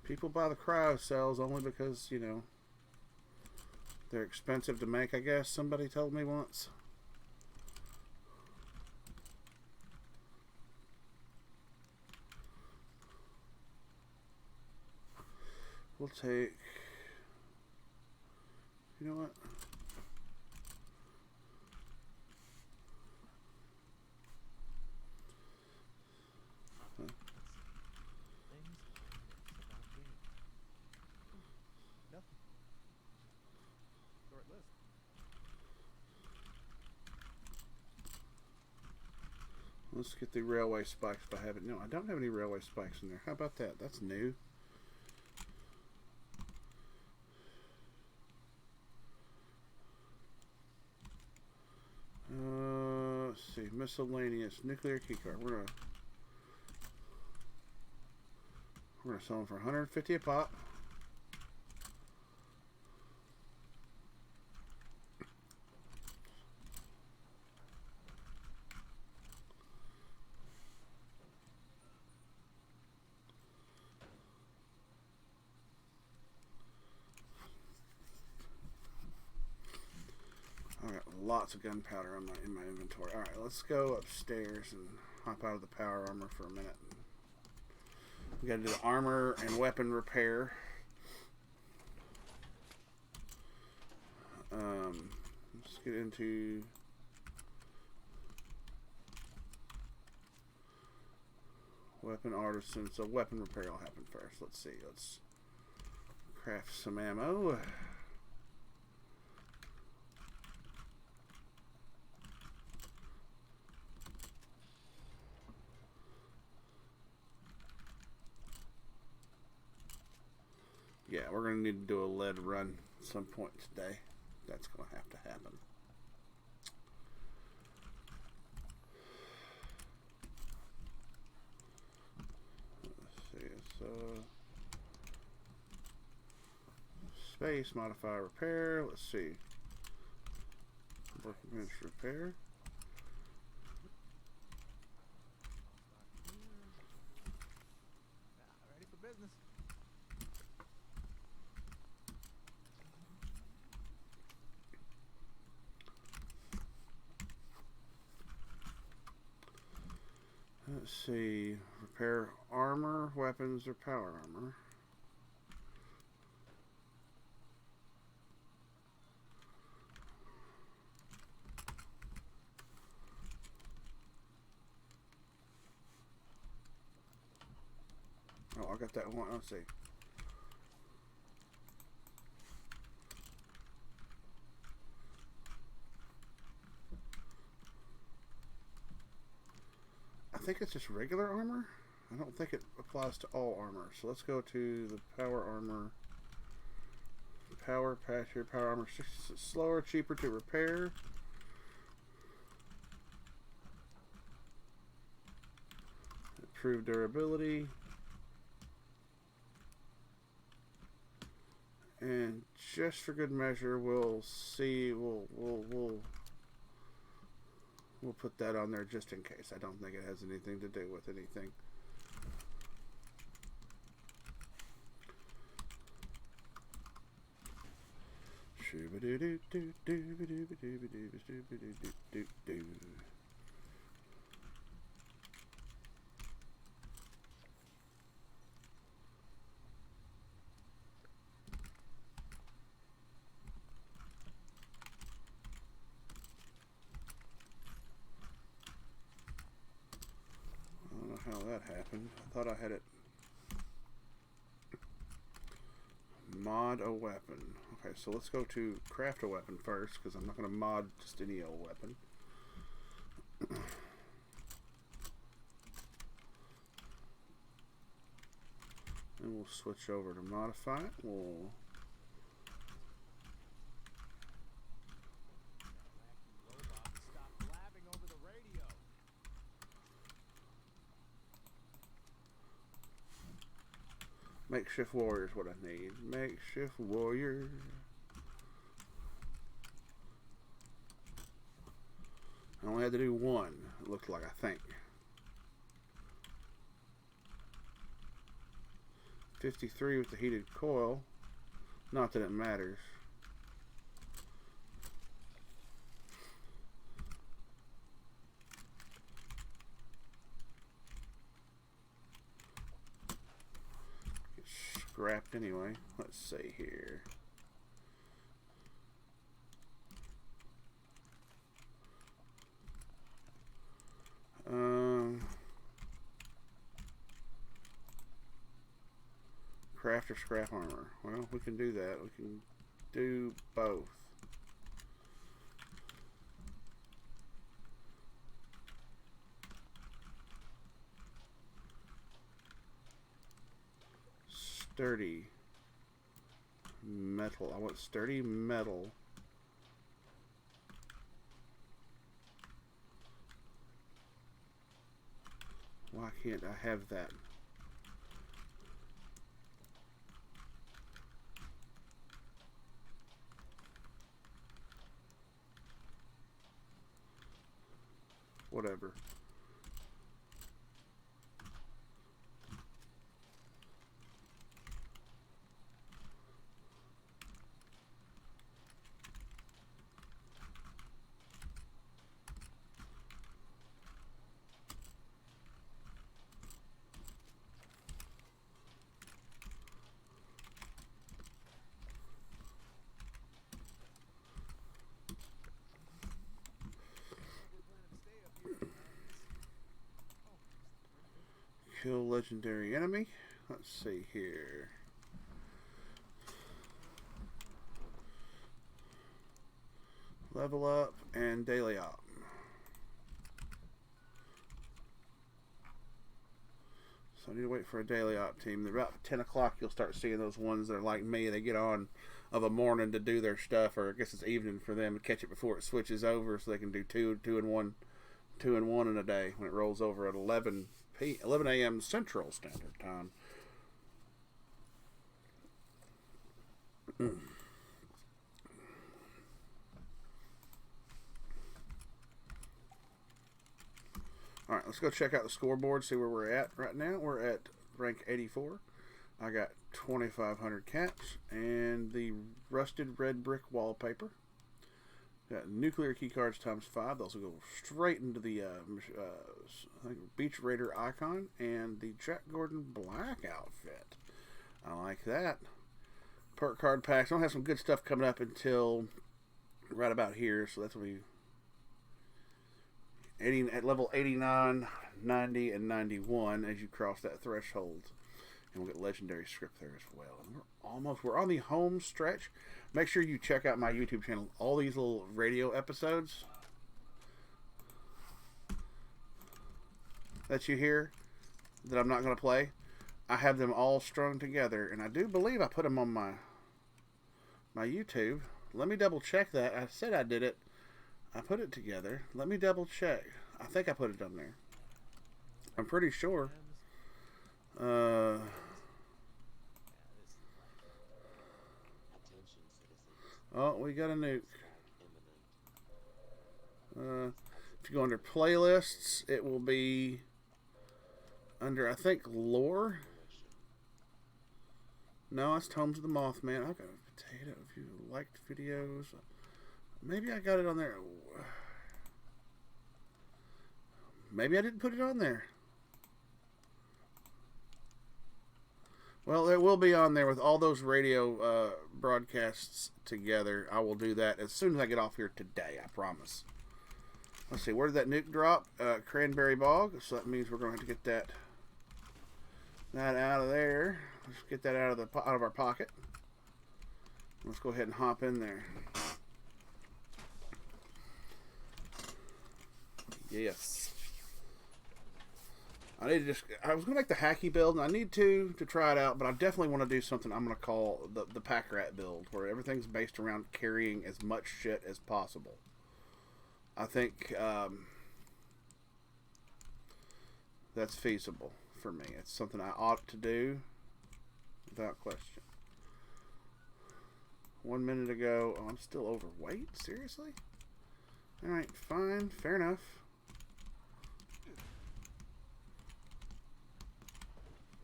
People buy the cryo cells only because, you know, they're expensive to make, I guess somebody told me once. We'll take, you know what? Let's get the railway spikes if I have it. No, I don't have any railway spikes in there. How about that? That's new. Let's see. Miscellaneous nuclear keycard. We're gonna sell them for 150 a pop. Lots of gunpowder in my inventory. Alright, let's go upstairs and hop out of the power armor for a minute. We gotta do the armor and weapon repair. Let's get into weapon artisan. So weapon repair will happen first. Let's see. Let's craft some ammo. Yeah, we're going to need to do a lead run at some point today. That's going to have to happen. Let's see, it's space, modify repair. Let's see. Workbench repair. Ready for business. Let's see, repair armor, weapons, or power armor. Oh, I got that one. Let's see. I think it's just regular armor. I don't think it applies to all armor. So let's go to the power armor. Power patch here. Power armor. Slower, cheaper to repair. Improved durability. And just for good measure, we'll see. We'll put that on there just in case. I don't think it has anything to do with anything. How that happened. I thought I had it. Mod a weapon. Okay, so let's go to craft a weapon first, because I'm not going to mod just any old weapon. And we'll switch over to modify it. We'll Makeshift warrior is what I need. Makeshift warrior. I only had to do one, it looked like, I think. 53 with the heated coil. Not that it matters. It's scrapped anyway. Let's see here. Craft or scrap armor. Well, we can do that. We can do both. Sturdy metal. I want sturdy metal. Why can't I have that? Whatever. Kill legendary enemy. Let's see here. Level up and daily op. So I need to wait for a daily op team. About 10 o'clock you'll start seeing those ones that are like me. They get on of a morning to do their stuff, or I guess it's evening for them to catch it before it switches over, so they can do two and one in a day when it rolls over at 11 a.m. Central Standard Time. Alright, let's go check out the scoreboard, see where we're at right now. We're at rank 84. I got 2,500 caps and the rusted red brick wallpaper. Got nuclear keycards ×5. Those will go straight into the I think Beach Raider icon and the Jack Gordon black outfit. I like that. Perk card packs. I don't have some good stuff coming up until right about here, so that's going to be at level 89, 90, and 91 as you cross that threshold. And we'll get legendary script there as well. And we're on the home stretch. Make sure you check out my YouTube channel. All these little radio episodes that you hear that I'm not going to play, I have them all strung together, and I do believe I put them on my YouTube. Let me double check that. I said I did it. I put it together. Let me double check. I think I put it on there. I'm pretty sure. Oh, we got a nuke. If you go under playlists, it will be under, I think, lore. No, it's Tomes of the Mothman. I've got a potato. If you liked videos, maybe I got it on there. Maybe I didn't put it on there. Well, it will be on there with all those radio broadcasts together. I will do that as soon as I get off here today, I promise. Let's see, where did that nuke drop? Cranberry Bog, so that means we're going to have to get that out of there. Let's get that out of our pocket. Let's go ahead and hop in there. Yes. I was going to make the hacky build, and I need to try it out, but I definitely want to do something I'm going to call the Pack Rat build, where everything's based around carrying as much shit as possible. I think that's feasible for me. It's something I ought to do. without question. 1 minute ago, oh, I'm still overweight? Seriously? Alright, fine, fair enough.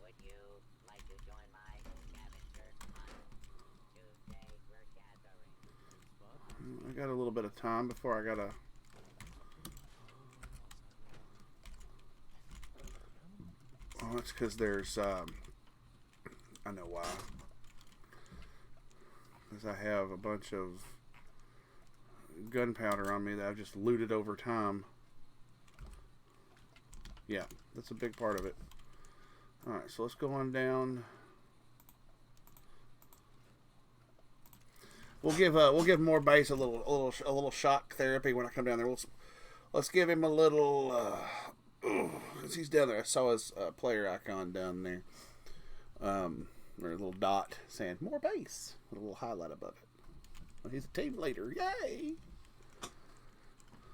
Would you like to join my scavenger hunt? Tuesday we're gathering. I got a little bit of time before I gotta... Oh, that's because there's, I know why. Because I have a bunch of gunpowder on me that I've just looted over time. Yeah, that's a big part of it. Alright, so let's go on down. We'll give more base a little shock therapy when I come down there. Let's give him a little because he's down there. I saw his player icon down there. Or a little dot saying more base with a little highlight above it. Well, he's a team leader. Yay!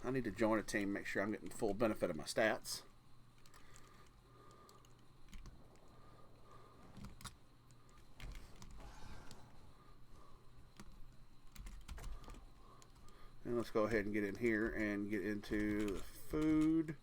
I need to join a team, make sure I'm getting full benefit of my stats. And let's go ahead and get in here and get into the food.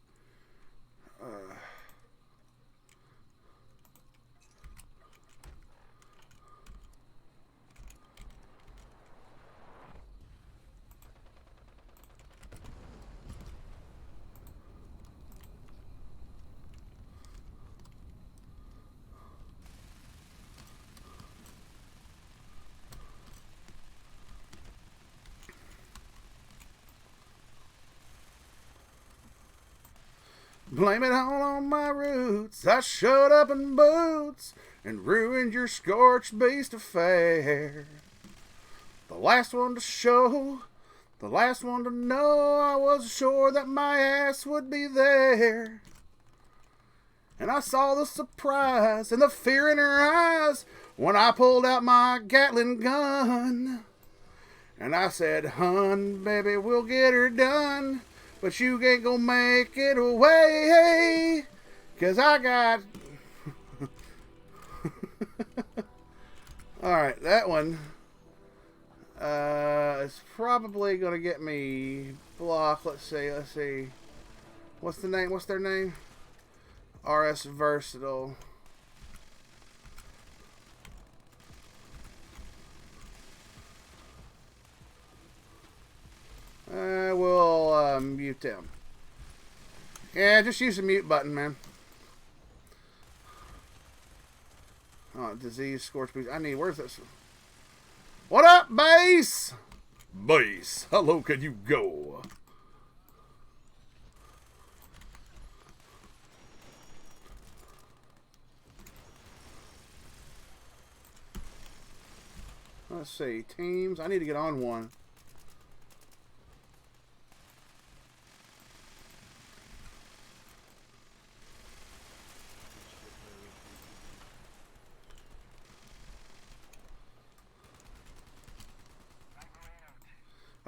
Blame it all on my roots. I showed up in boots and ruined your scorched beast affair. The last one to show, the last one to know, I was sure that my ass would be there. And I saw the surprise and the fear in her eyes when I pulled out my Gatling gun. And I said, hun, baby, we'll get her done. But you ain't gonna make it away, 'cause I got... Alright, that one is probably gonna get me blocked. Let's see. What's the name? What's their name? RS Versatile. We'll mute them. Yeah, just use the mute button, man. Oh, disease, scorch beast. I need, where's this? What up, base? Base, how low can you go? Let's see, teams. I need to get on one.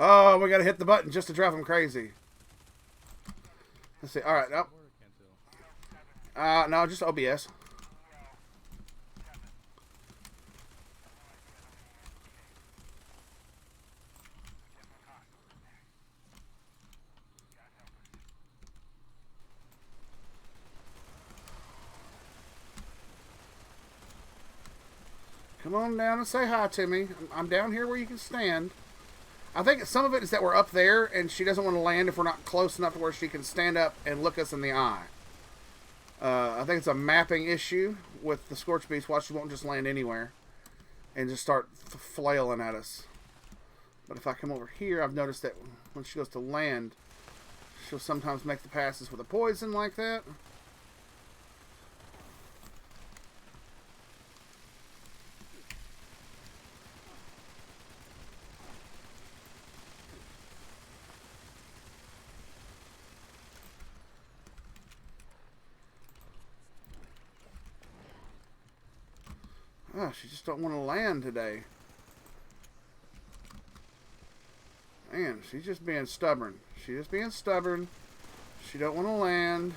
Oh, we gotta hit the button just to drive them crazy. Let's see. All right, nope. No, just OBS. Come on down and say hi to me. I'm down here where you can stand. I think some of it is that we're up there and she doesn't want to land if we're not close enough to where she can stand up and look us in the eye. I think it's a mapping issue with the Scorch Beast. Watch, she won't just land anywhere and just start flailing at us. But if I come over here, I've noticed that when she goes to land, she'll sometimes make the passes with a poison like that. Oh, she just don't want to land today. Man, she's just being stubborn. She's just being stubborn. She don't want to land.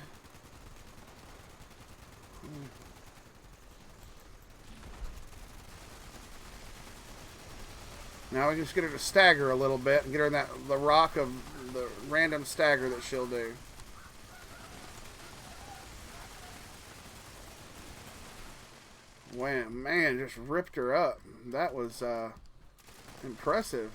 Now we can just get her to stagger a little bit and get her in the rock of the random stagger that she'll do. Wow, man, just ripped her up. That was impressive.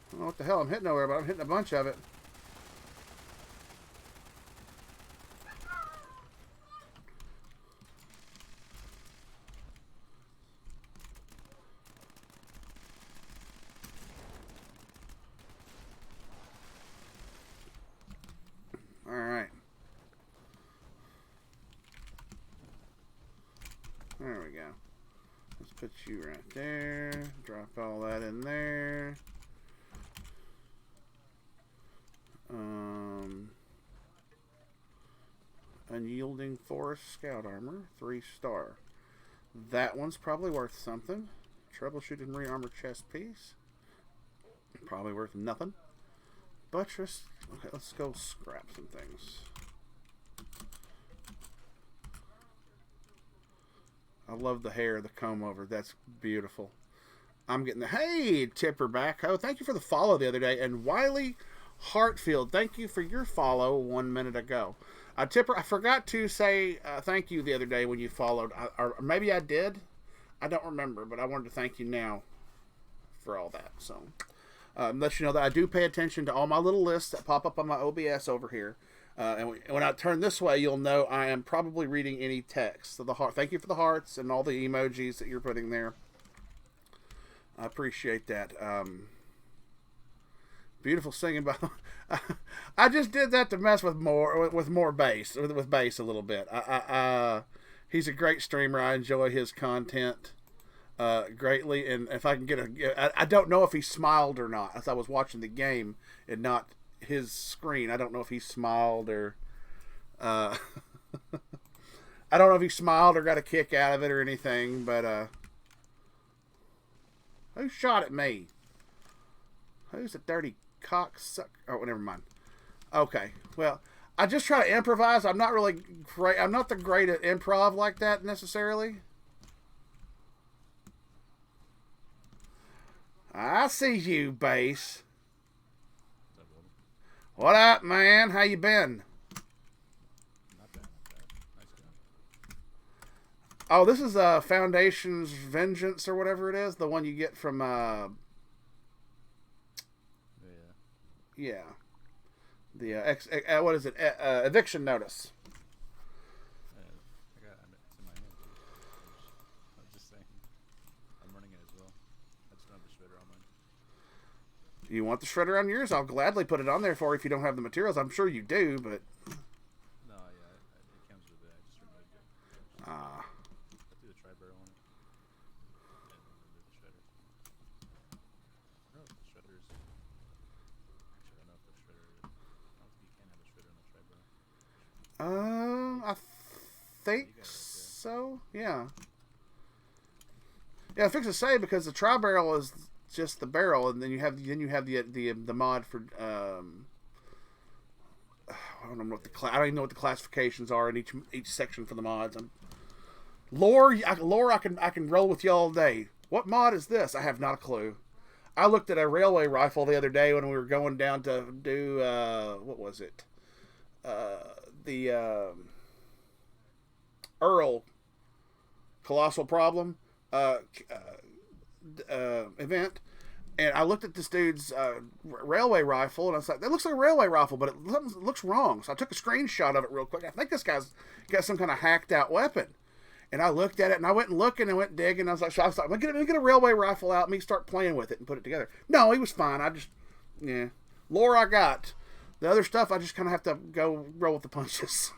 I don't know what the hell I'm hitting over, but I'm hitting a bunch of it. All right. There we go. Let's put you right there. Drop all that in there. Unyielding Forest Scout Armor, 3-star. That one's probably worth something. Troubleshooting Marine Armor chest piece. Probably worth nothing. Buttress. Okay, let's go scrap some things. I love the hair, the comb over. That's beautiful. I'm getting the... Hey, Tipper Backhoe. Thank you for the follow the other day. And Wiley Hartfield, thank you for your follow 1 minute ago. Tipper, I forgot to say thank you the other day when you followed. Or maybe I did. I don't remember, but I wanted to thank you now for all that. So, let you know that I do pay attention to all my little lists that pop up on my OBS over here. And when I turn this way, you'll know I am probably reading any text. So thank you for the hearts and all the emojis that you're putting there. I appreciate that. Beautiful singing by... I just did that to mess with more bass, with bass a little bit. He's a great streamer. I enjoy his content greatly, and if I can I don't know if he smiled or not. As I was watching the game and not his screen, I don't know if he smiled or I don't know if he smiled or got a kick out of it or anything. But who shot at me? Who's a dirty cocksucker? Oh, never mind. Okay, well, I just try to improvise. I'm not really great. I'm not the great at improv like that necessarily. I see you, bass. What up, man? How you been? Not bad. Nice guy. Oh, this is Foundation's Vengeance or whatever it is. The one you get from yeah. The what is it? Eviction notice. It's in my hand too. I was just saying, I'm running it as well. I just don't have the shredder on mine. You want the shredder on yours? I'll gladly put it on there for you if you don't have the materials. I'm sure you do, but No, yeah, it comes with it. I just removed it. ah. I threw the tri-barrel on it. And then removed the shredder. I don't know if the shredder's... Actually, I don't know if the shredder... I don't think you can have a shredder on the tri-barrel. I think so. Yeah. Yeah, I fix to say because the tri-barrel is just the barrel, and then you have the mod for I don't know what I don't even know what the classifications are in each section for the mods. Lore I can roll with you all day. What mod is this? I have not a clue. I looked at a railway rifle the other day when we were going down to do what was it? The Earl Colossal Problem event, and I looked at this dude's railway rifle, and I was like, that looks like a railway rifle, but it looks wrong. So I took a screenshot of it real quick. I think this guy's got some kind of hacked out weapon. And I looked at it, and I went looking and went digging. I was like, let me get a railway rifle out, and me start playing with it and put it together. No, he was fine. Lore I got. The other stuff, I just kind of have to go roll with the punches.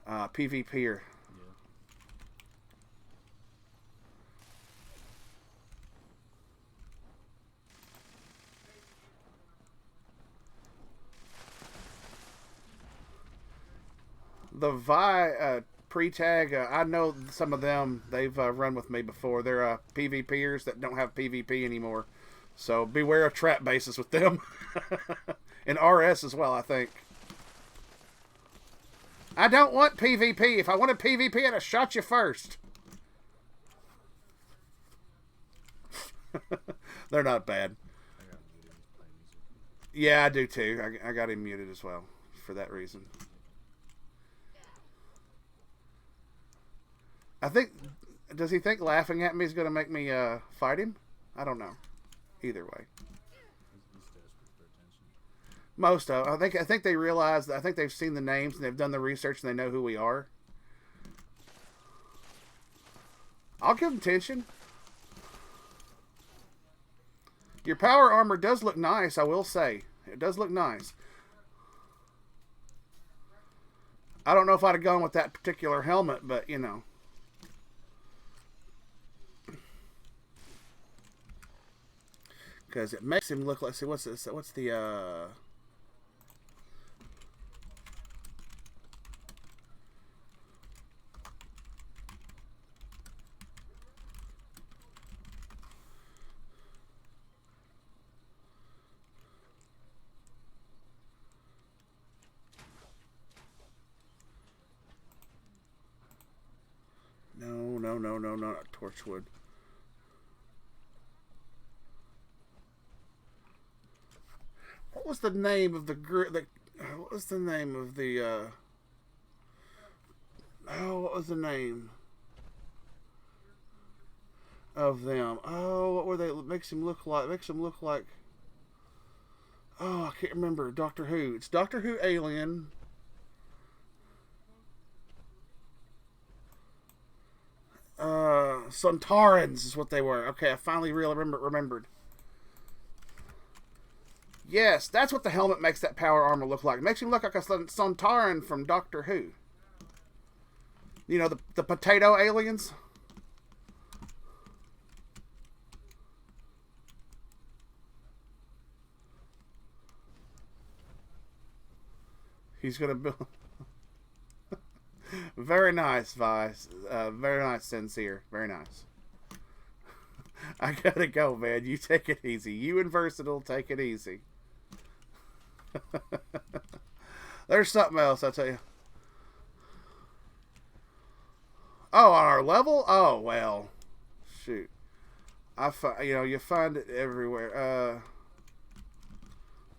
PvPer. The Vi pre-tag, I know some of them. They've run with me before. They're PvPers that don't have PvP anymore. So beware of trap bases with them. And RS as well, I think. I don't want PvP. If I wanted PvP, I'd have shot you first. They're not bad. Yeah, I do too. I got him muted as well for that reason. I think... Does he think laughing at me is going to make me fight him? I don't know. Either way. Most of I think they realize that I think they've seen the names and they've done the research and they know who we are. I'll give them tension. Your power armor does look nice, I will say. It does look nice. I don't know if I'd have gone with that particular helmet, but you know. Because it makes him look like, see, what's this? What's the, No, not Torchwood. What was the name of the group? What was the name of the? What was the name of them? Oh, what were they? Makes him look like. Oh, I can't remember. Doctor Who. It's Doctor Who Alien. Sontarans is what they were. Okay, I finally remembered. Yes, that's what the helmet makes that power armor look like. It makes him look like a Sontaran from Doctor Who. You know, the potato aliens? He's gonna build... Very nice, Vice. Very nice, Sincere. Very nice. I gotta go, man. You take it easy. You and Versatile, take it easy. There's something else, I'll tell you. Oh, on our level? Oh, well. Shoot. You find it everywhere.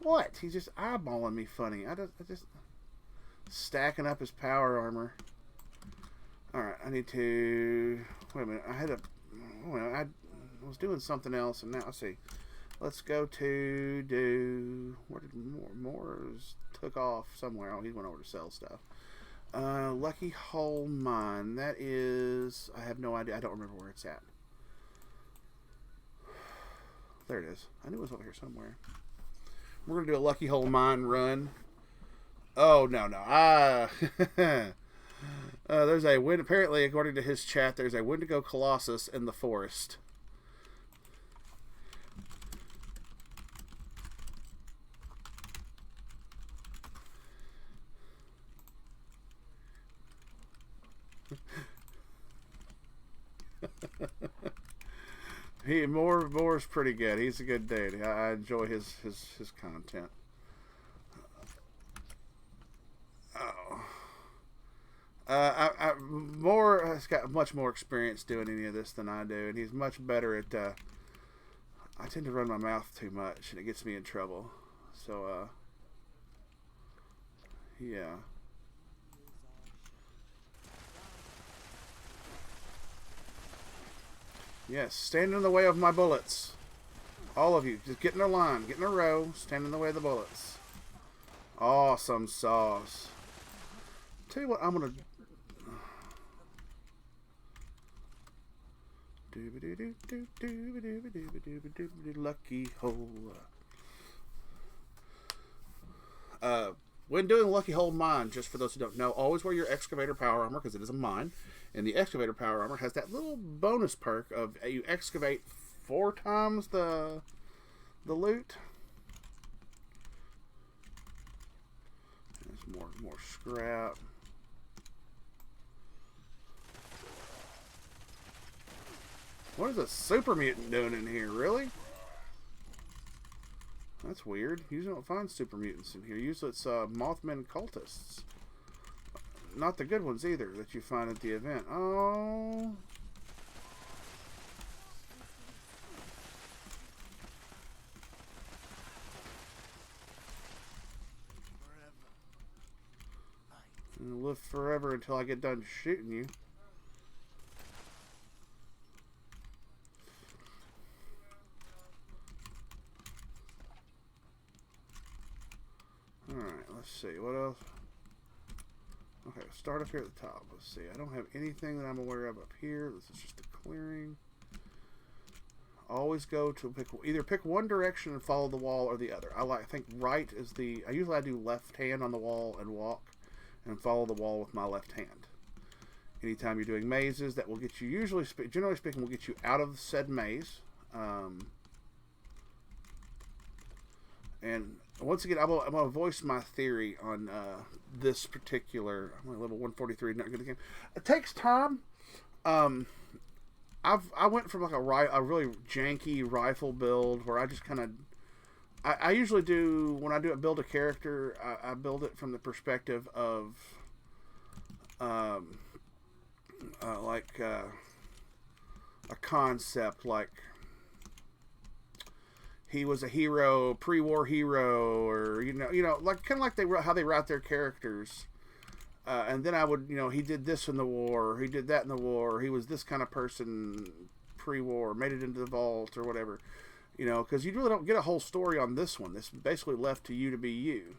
What? He's just eyeballing me funny. I just... Stacking up his power armor. Alright, I need to... Wait a minute. I was doing something else, and now, let's see. Let's go to do... Where did Moore's took off somewhere. Oh, he went over to sell stuff. Lucky Hole Mine. That is... I have no idea. I don't remember where it's at. There it is. I knew it was over here somewhere. We're going to do a Lucky Hole Mine run. Oh, no. There's a wind. Apparently, according to his chat, there's a Wendigo Colossus in the forest. Moore's pretty good. He's a good dude. I enjoy his content. Moore has got much more experience doing any of this than I do, and he's much better at. I tend to run my mouth too much, and it gets me in trouble. So, yeah. Yes, stand in the way of my bullets. All of you, just get in a line, get in a row, stand in the way of the bullets. Awesome sauce. Tell you what, I'm gonna Lucky Hole. When doing Lucky Hole Mine, just for those who don't know, always wear your excavator power armor because it is a mine, and the excavator power armor has that little bonus perk of you excavate 4 times the loot. There's more scrap. What is a super mutant doing in here? Really? That's weird. Usually don't find super mutants in here. Usually it's Mothman cultists. Not the good ones either that you find at the event. Oh. You'll live forever until I get done shooting you. Alright, let's see. What else? Okay, start up here at the top. Let's see. I don't have anything that I'm aware of up here. This is just a clearing. Always go to either pick one direction and follow the wall or the other. I think right is the... I usually do left hand on the wall and walk and follow the wall with my left hand. Anytime you're doing mazes, that will get you, generally speaking, will get you out of said maze. And once again, I'm going to voice my theory on this particular... I'm on level 143, not good again. It takes time. I went from like a really janky rifle build where I just kind of... I usually do, when I build a character, I build it from the perspective of like a concept, like he was a hero, pre-war hero, or like kind of like how they write their characters. And then I would, he did this in the war, he did that in the war, he was this kind of person pre-war, made it into the vault or whatever. Because you really don't get a whole story on this one. It's basically left to you to be you.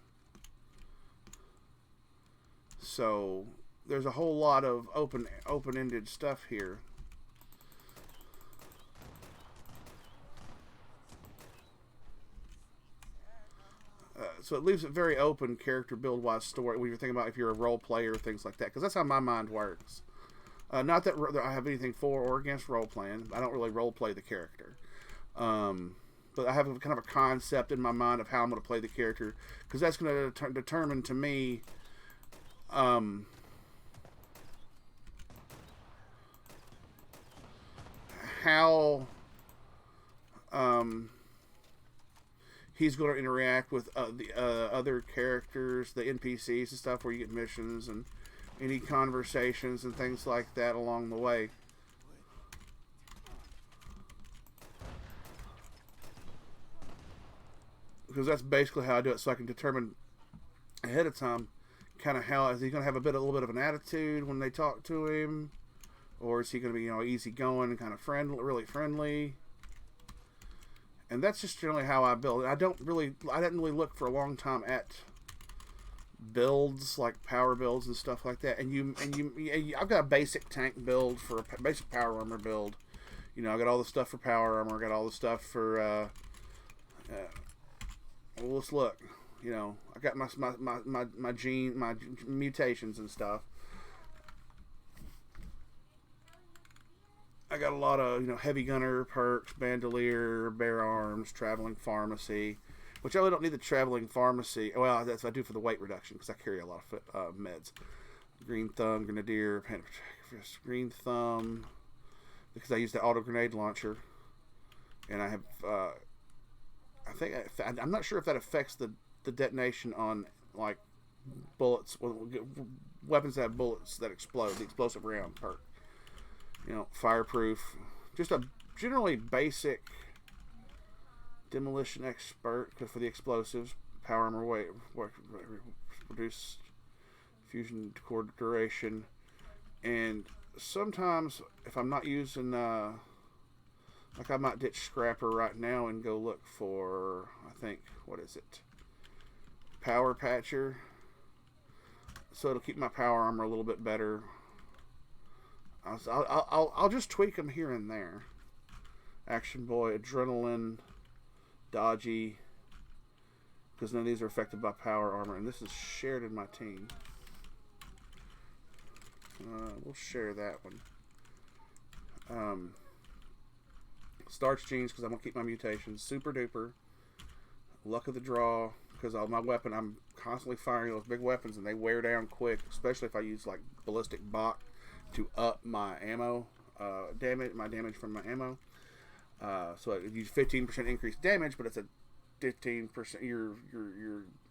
So there's a whole lot of open-ended stuff here. So it leaves it very open, character build-wise story. When you're thinking about if you're a role player, things like that, because that's how my mind works. Not that I have anything for or against role playing. I don't really role play the character. But I have kind of a concept in my mind of how I'm going to play the character, because that's going to determine to me how he's going to interact with the other characters, the NPCs and stuff, where you get missions and any conversations and things like that along the way. Because that's basically how I do it, so I can determine ahead of time kind of how, is he going to have a little bit of an attitude when they talk to him, or is he going to be easygoing and kind of really friendly. And that's just generally how I build. I didn't really look for a long time at builds like power builds and stuff like that. And I've got a basic tank build for a basic power armor build. I got all the stuff for power armor. I got all the stuff for well, let's look. I got my mutations and stuff. I got a lot of heavy gunner perks, bandolier, bear arms, traveling pharmacy, which I really don't need the traveling pharmacy. Well, that's what I do for the weight reduction because I carry a lot of meds. Green thumb, grenadier, green thumb, because I use the auto grenade launcher, and I have. I'm not sure if that affects the detonation on like bullets, weapons that have bullets that explode, the explosive round perk. Fireproof, just a generally basic demolition expert for the explosives, power armor weight, reduced fusion core duration, and sometimes if I'm not using like I might ditch Scrapper right now and go look for, I think, what is it? Power Patcher. So it'll keep my power armor a little bit better. I'll just tweak them here and there. Action Boy, Adrenaline, Dodgy, because none of these are affected by power armor. And this is shared in my team. We'll share that one. Starch Jeans, because I'm going to keep my mutations. Super Duper. Luck of the Draw, because my weapon, I'm constantly firing those big weapons and they wear down quick, especially if I use like Ballistic Bach to up my ammo damage, my damage from my ammo. So it gives 15% increased damage, but it's a 15%. Your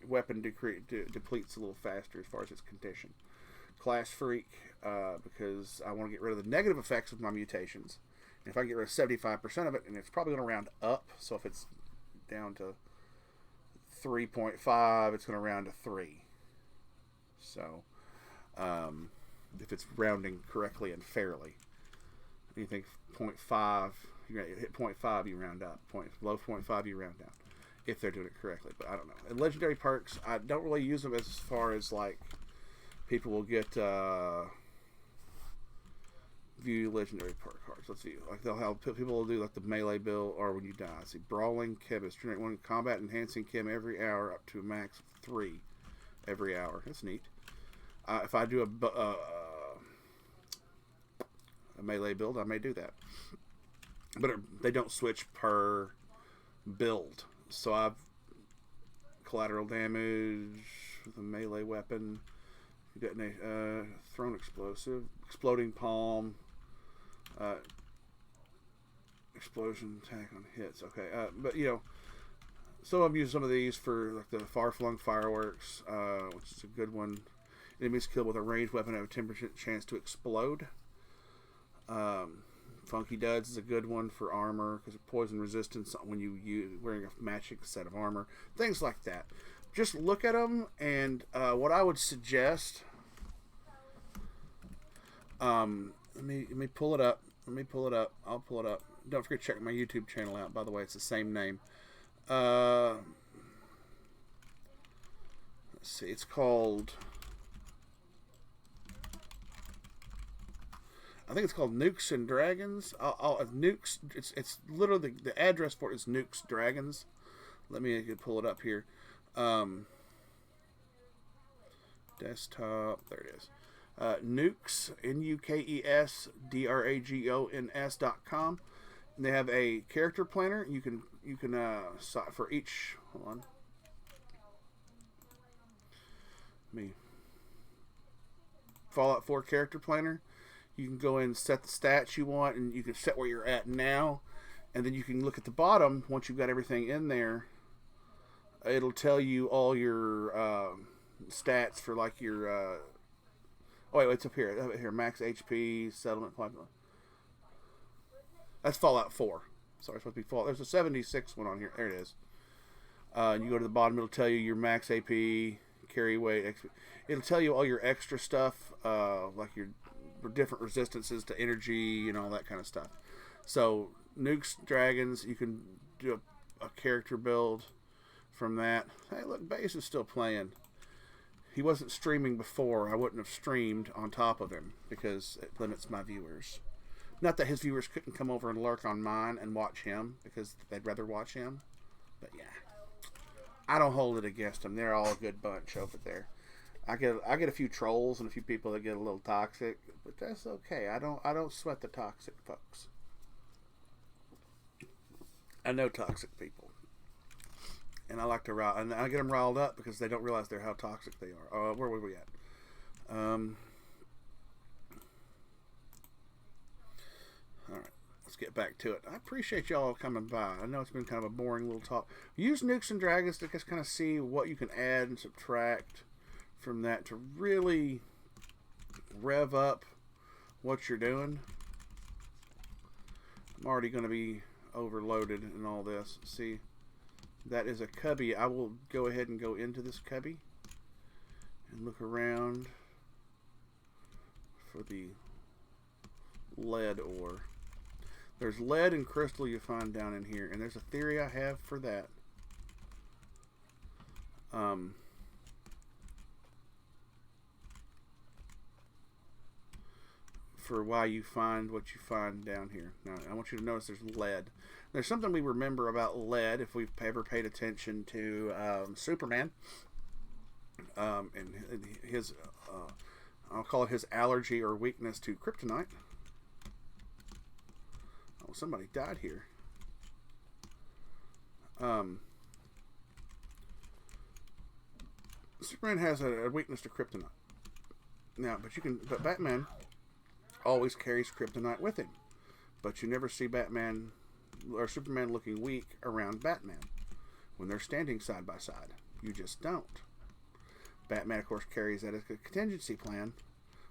weapon depletes a little faster as far as its condition. Class Freak, because I want to get rid of the negative effects of my mutations. And if I get rid of 75% of it, and it's probably going to round up, so if it's down to 3.5, it's going to round to 3. So, if it's rounding correctly and fairly. Anything 0.5, you hit 0.5, you round up. Below 0.5, you round down. If they're doing it correctly, but I don't know. And legendary perks, I don't really use them as far as like people will get view legendary perk cards. Let's see, like they'll have people will do like the melee build or when you die. Let's see, brawling chemist, generate 1 combat enhancing chem every hour up to a max of 3 every hour. That's neat. If I do a melee build, I may do that, but they don't switch per build. So I've collateral damage with a melee weapon, detonate, thrown explosive, exploding palm, explosion attack on hits. Okay, but you know, some of them use some of these for like the far flung fireworks, which is a good one. Enemies killed with a ranged weapon have a 10% chance to explode. Funky Duds is a good one for armor because of poison resistance when you wearing a matching set of armor. Things like that. Just look at them, and what I would suggest. Let me pull it up. Let me pull it up. I'll pull it up. Don't forget to check my YouTube channel out. By the way, it's the same name. Let's see. It's called. I think it's called Nukes and Dragons. Nukes. It's literally the address for it is Nukes Dragons. Let me pull it up here. Desktop. There it is. Nukes NUKESDRAGONS.com. And they have a character planner. You can for each. Hold on. Fallout 4 character planner. You can go in and set the stats you want, and you can set where you're at now, and then you can look at the bottom once you've got everything in there. It'll tell you all your stats for like your. Oh wait, it's up here. Here, max HP, settlement pipeline. That's Fallout 4. Sorry, it's supposed to be Fallout. There's a 76 one on here. There it is. You go to the bottom. It'll tell you your max AP, carry weight. XP. It'll tell you all your extra stuff, like your different resistances to energy and all that kind of stuff. So Nukes Dragons, you can do a character build from that. Hey, look, Base is still playing. He wasn't streaming before. I wouldn't have streamed on top of him because it limits my viewers. Not that his viewers couldn't come over and lurk on mine and watch him because they'd rather watch him. But yeah, I don't hold it against them. They're all a good bunch over there. I get a few trolls and a few people that get a little toxic, but that's okay. I don't sweat the toxic folks. I know toxic people, and I like to rile, and I get them riled up because they don't realize how toxic they are. Where were we at? All right, let's get back to it. I appreciate y'all coming by. I know it's been kind of a boring little talk. Use Nukes and Dragons to just kind of see what you can add and subtract from that to really rev up what you're doing. I'm already going to be overloaded in all this. See, that is a cubby. I will go ahead and go into this cubby and look around for the lead ore. There's lead and crystal you find down in here, and there's a theory I have for that. For why you find what you find down here. Now, I want you to notice there's lead. There's something we remember about lead if we've ever paid attention to Superman and his, I'll call it his allergy or weakness to kryptonite. Oh, somebody died here. Superman has a weakness to kryptonite. Now, but Batman always carries kryptonite with him. But you never see Batman or Superman looking weak around Batman when they're standing side by side. You just don't. Batman, of course, carries that as a contingency plan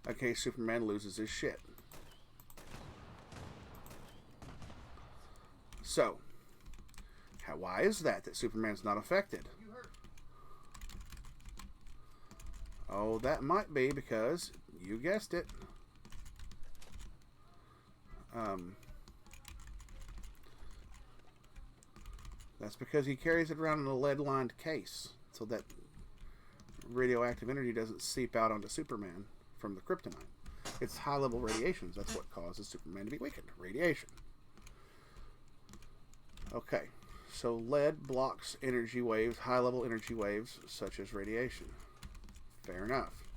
in case Superman loses his shit. So, why is that Superman's not affected? Oh, that might be because, you guessed it, that's because he carries it around in a lead-lined case, so that radioactive energy doesn't seep out onto Superman from the kryptonite. It's high-level radiations. That's what causes Superman to be weakened. Radiation. Okay, so lead blocks energy waves, high-level energy waves, such as radiation. Fair enough.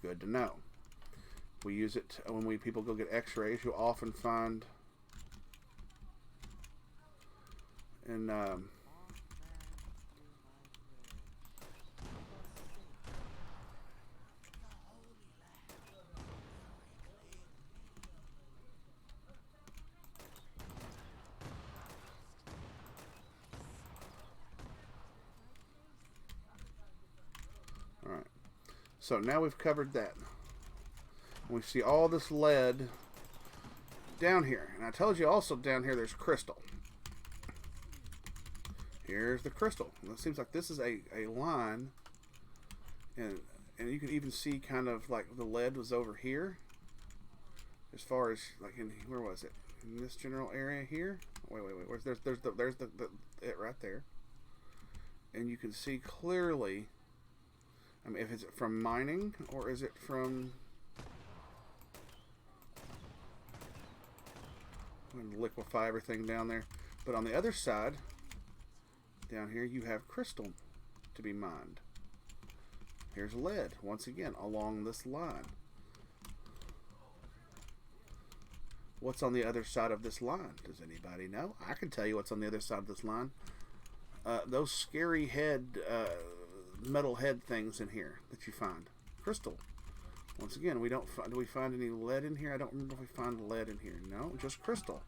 Good to know. We use it when people go get x-rays. You'll often find in Alright. So now we've covered that. We see all this lead down here. And I told you also down here there's crystal. Here's the crystal. And it seems like this is a line. And you can even see kind of like the lead was over here. As far as like where was it? In this general area here? Wait. There's it right there. And you can see clearly, I mean, if it's from mining or is it from liquefy everything down there. But on the other side, down here, you have crystal to be mined. Here's lead, once again, along this line. What's on the other side of this line? Does anybody know? I can tell you what's on the other side of this line. Those scary metal head things in here that you find. Crystal. Once again, do we find any lead in here? I don't remember if we find lead in here. No, just crystal.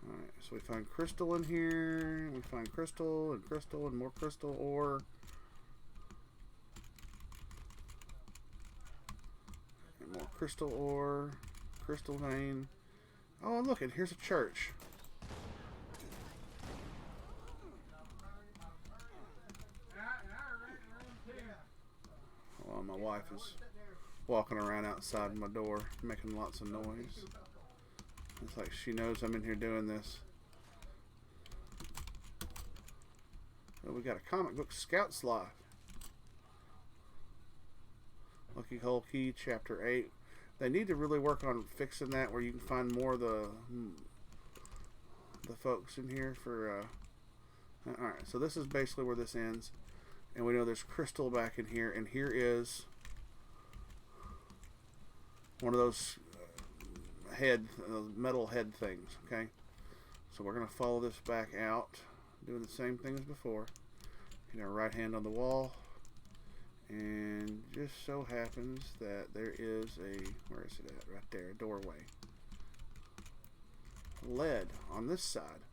Alright, so we find crystal in here. We find crystal and more crystal ore. And more crystal ore. Crystal vein. Oh, and look, and here's a church. Well, my wife is walking around outside my door, making lots of noise. It's like she knows I'm in here doing this. Well, we got a comic book, Scout's Life. Lucky Hole Key, Chapter 8. They need to really work on fixing that, where you can find more of the folks in here for. Alright, so this is basically where this ends. And we know there's crystal back in here, and here is one of those metal head things, okay? So we're going to follow this back out, doing the same thing as before. Get our right hand on the wall, and just so happens that there is where is it at? Right there, a doorway. Lead on this side.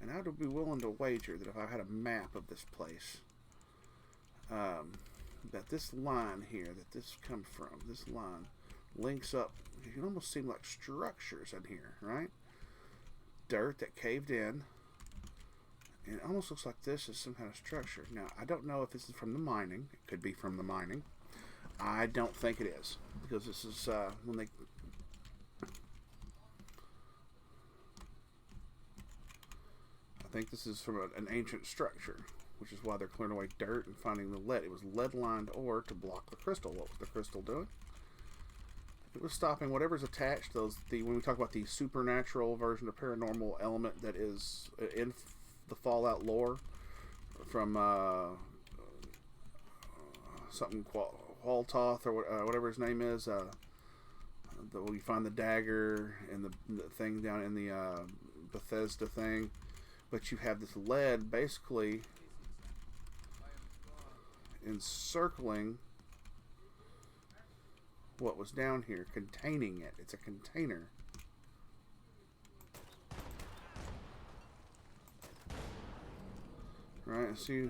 And I would be willing to wager that if I had a map of this place, that this line here, that this comes from, this line links up. You can almost seem like structures in here, right? Dirt that caved in, and it almost looks like this is some kind of structure. Now, I don't know if this is from the mining. It could be from the mining. I don't think it is, because this is when they. I think this is from an ancient structure, which is why they're clearing away dirt and finding the lead. It was lead-lined ore to block the crystal. What was the crystal doing? It was stopping whatever's attached. When we talk about the supernatural version of paranormal element that is in the Fallout lore from something Qualtoth or whatever his name is. We find the dagger and the thing down in the Bethesda thing. But you have this lead basically encircling what was down here, containing it. It's a container. Right, see.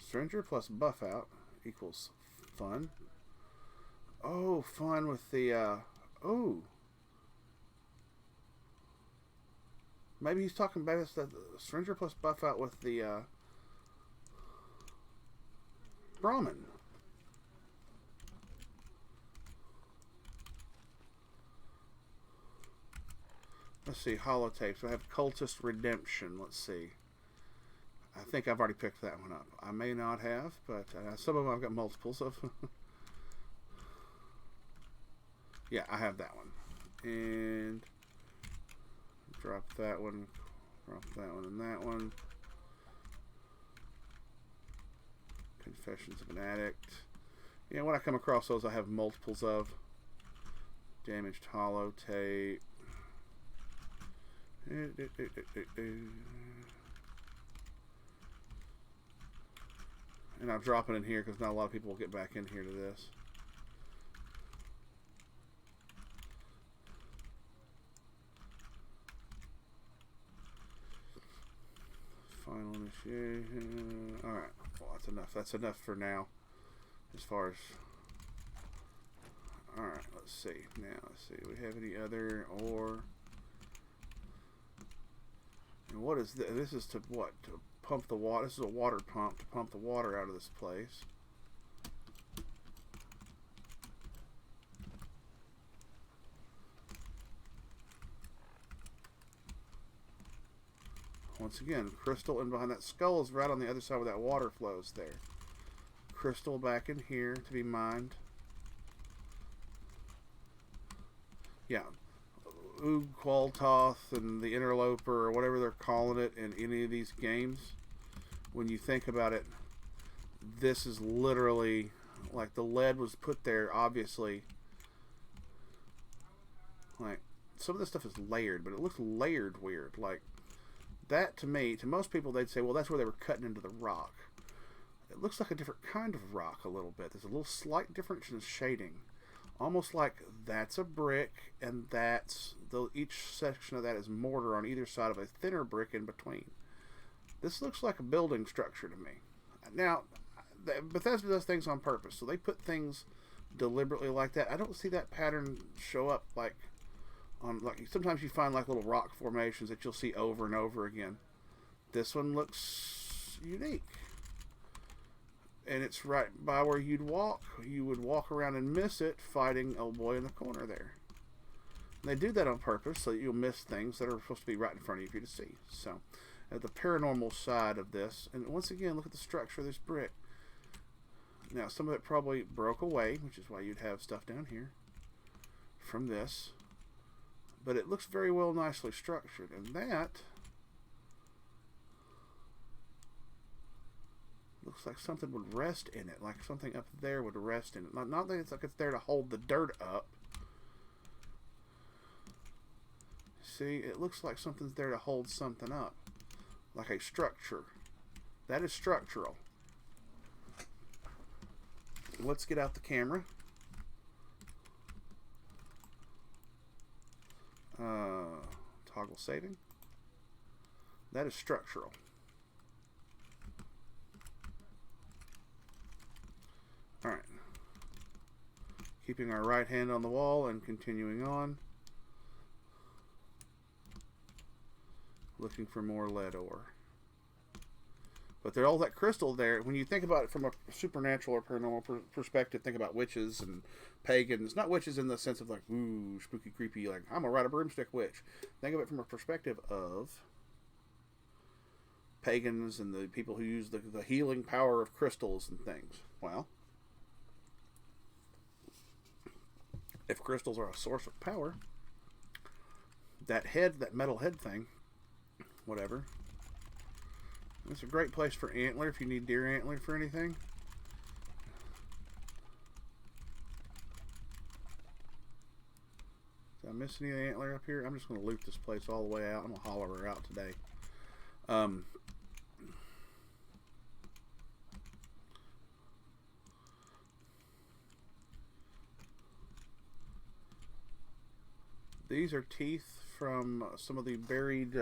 Stranger plus buff out equals fun. Oh, fun with the, oh. Maybe he's talking about the Stranger plus buff out with the, Brahmin. Let's see, holotapes. I have Cultist Redemption. Let's see. I think I've already picked that one up. I may not have, but some of them I've got multiples of. Yeah, I have that one. And drop that one, and that one. Confessions of an Addict. Yeah, when I come across those, I have multiples of. Damaged holotape. And I'm dropping in here because not a lot of people will get back in here to this. Final initiation. Alright. Well, that's enough. That's enough for now. As far as... Alright, let's see. Now, let's see. Do we have any other or... And what is this? This is to what? To pump the water. This is a water pump to pump the water out of this place. Once again, crystal, and behind that skull is right on the other side where that water flows there. Crystal back in here to be mined. Yeah. Oog Qualtoth and the Interloper, or whatever they're calling it in any of these games, when you think about it, this is literally like the lead was put there, obviously. Like, some of this stuff is layered, but it looks layered weird. Like, that to me, to most people, they'd say, well, that's where they were cutting into the rock. It looks like a different kind of rock a little bit. There's a little slight difference in shading. Almost like that's a brick, and that's each section of that is mortar on either side of a thinner brick in between. This looks like a building structure to me. Now, Bethesda does things on purpose, so they put things deliberately like that. I don't see that pattern show up like on, like, sometimes you find like little rock formations that you'll see over and over again. This one looks unique. And it's right by where you'd walk. You would walk around and miss it, fighting old boy in the corner there. And they do that on purpose so that you'll miss things that are supposed to be right in front of you to see. So, at the paranormal side of this, and once again, look at the structure of this brick. Now, some of it probably broke away, which is why you'd have stuff down here from this. But it looks very well, nicely structured. And that looks like something would rest in it, like something up there would rest in it. Not that it's like it's there to hold the dirt up. See, it looks like something's there to hold something up, like a structure. That is structural. Let's get out the camera. Toggle saving. That is structural. Alright. Keeping our right hand on the wall and continuing on. Looking for more lead ore. But there's all that crystal there. When you think about it from a supernatural or paranormal perspective, think about witches and pagans. Not witches in the sense of like, ooh, spooky, creepy, like, I'm gonna ride a broomstick witch. Think of it from a perspective of pagans and the people who use the healing power of crystals and things. Well, if crystals are a source of power, that head, that metal head thing, whatever, it's a great place for antler if you need deer antler for anything. Did I miss any of the antler up here? I'm just going to loot this place all the way out. I'm going to holler her out today. These are teeth from some of the buried.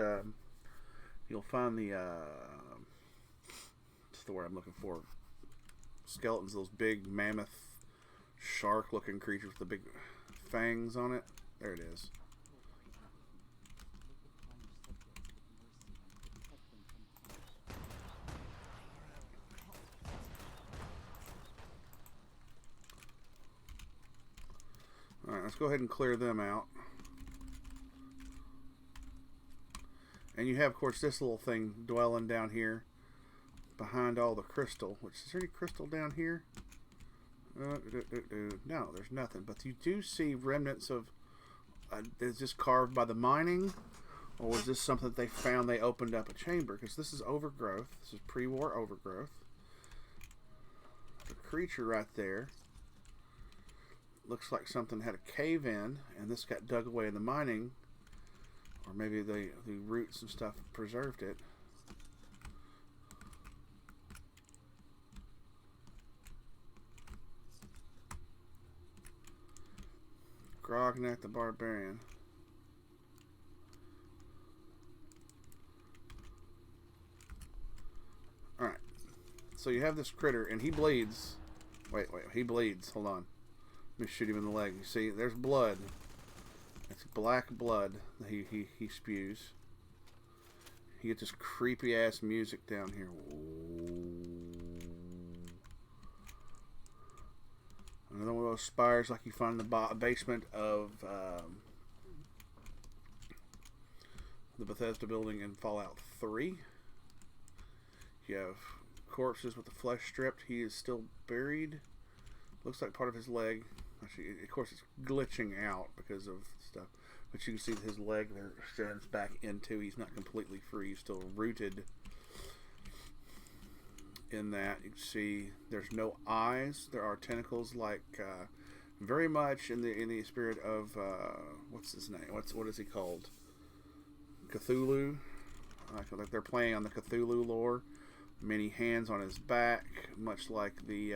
You'll find the. What's the word I'm looking for? Skeletons. Those big mammoth, shark-looking creatures with the big fangs on it. There it is. Alright, let's go ahead and clear them out. And you have, of course, this little thing dwelling down here behind all the crystal. Which, is there any crystal down here? No, there's nothing. But you do see remnants of... is this carved by the mining? Or was this something that they found they opened up a chamber? Because this is overgrowth. This is pre-war overgrowth. The creature right there looks like something had a cave in, and this got dug away in the mining, or maybe the roots and stuff preserved it. Grognak the Barbarian. Alright. So you have this critter, and he bleeds. Wait, he bleeds. Hold on. Let me shoot him in the leg. You see, there's blood. It's black blood that he spews. You get this creepy ass music down here. Another one of those spires like you find in the basement of the Bethesda building in Fallout 3. You have corpses with the flesh stripped. He is still buried. Looks like part of his leg. Actually, of course, it's glitching out because of stuff. But you can see his leg there extends back into. He's not completely free. He's still rooted in that. You can see there's no eyes. There are tentacles, like very much in the spirit of what's his name? What is he called? Cthulhu. Like they're playing on the Cthulhu lore. Many hands on his back, much like the.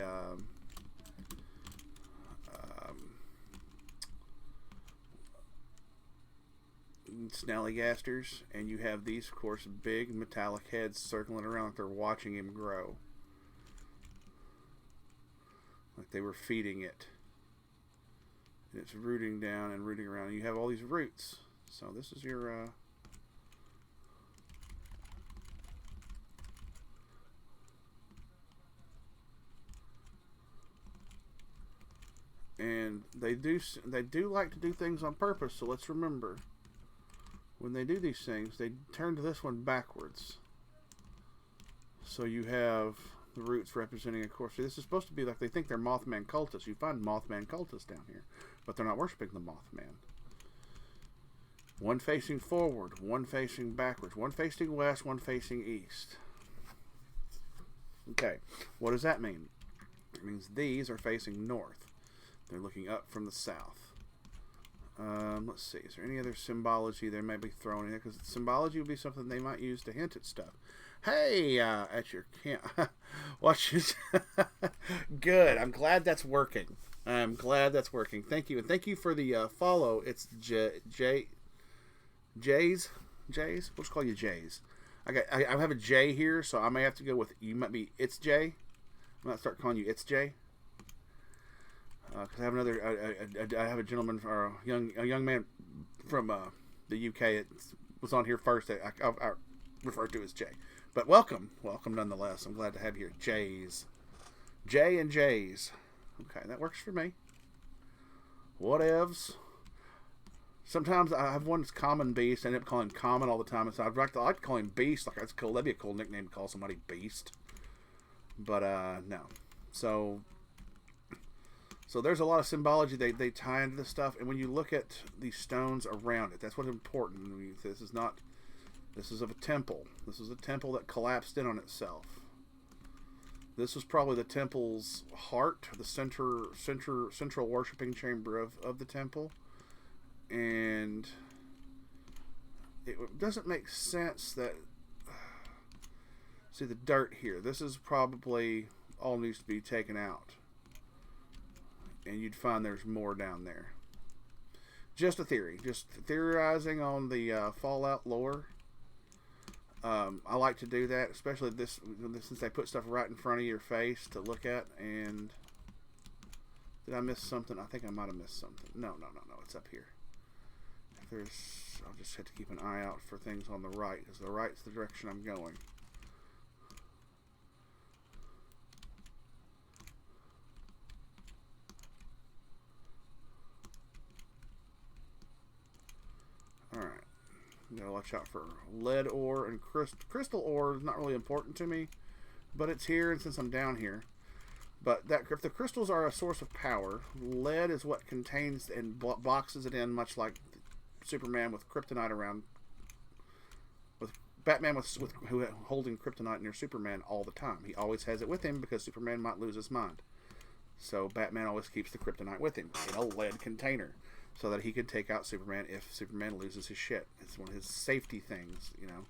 Snallygasters, and you have these, of course, big metallic heads circling around like they're watching him grow. Like they were feeding it. And it's rooting down and rooting around. And you have all these roots. So this is your... and they do like to do things on purpose, so let's remember. When they do these things, they turn to this one backwards. So you have the roots representing, of course, this is supposed to be like they think they're Mothman cultists. You find Mothman cultists down here, but they're not worshiping the Mothman. One facing forward, one facing backwards, one facing west, one facing east. Okay, what does that mean? It means these are facing north. They're looking up from the south. Let's see. Is there any other symbology they might be throwing in there? Because symbology would be something they might use to hint at stuff. Hey, at your camp. Watch this. Good. I'm glad that's working. Thank you. And thank you for the follow. It's Jays. We'll just call you Jays. I have a J here, so I may have to go with, you might be It's J. I might start calling you It's J. Because I have I have a gentleman, or a young man from the UK that was on here first. I refer to as Jay. But welcome nonetheless. I'm glad to have you here, Jays. J and Jays. Okay, that works for me. Whatevs. Sometimes I have one that's Common Beast. I end up calling him Common all the time. And so I'd like to call him Beast. Like, that's cool. That'd be a cool nickname to call somebody Beast. But no. So there's a lot of symbology they tie into this stuff, and when you look at the stones around it, that's what's important. I mean, this is of a temple. This is a temple that collapsed in on itself. This was probably the temple's heart, the central worshiping chamber of the temple, and it doesn't make sense that. See the dirt here. This is probably all needs to be taken out. And you'd find there's more down there. Just a theory. Just theorizing on the Fallout lore. I like to do that, especially this since they put stuff right in front of your face to look at. And did I miss something? I think I might have missed something. No. It's up here. If there's, I'll just have to keep an eye out for things on the right, because the right's the direction I'm going. Alright. Gotta watch out for lead ore and crystal ore is not really important to me, but it's here, and since I'm down here. But that if the crystals are a source of power, lead is what contains and boxes it in, much like Superman with kryptonite around, with Batman with holding kryptonite near Superman all the time. He always has it with him because Superman might lose his mind. So Batman always keeps the kryptonite with him in a lead container, so that he can take out Superman if Superman loses his shit. It's one of his safety things, you know.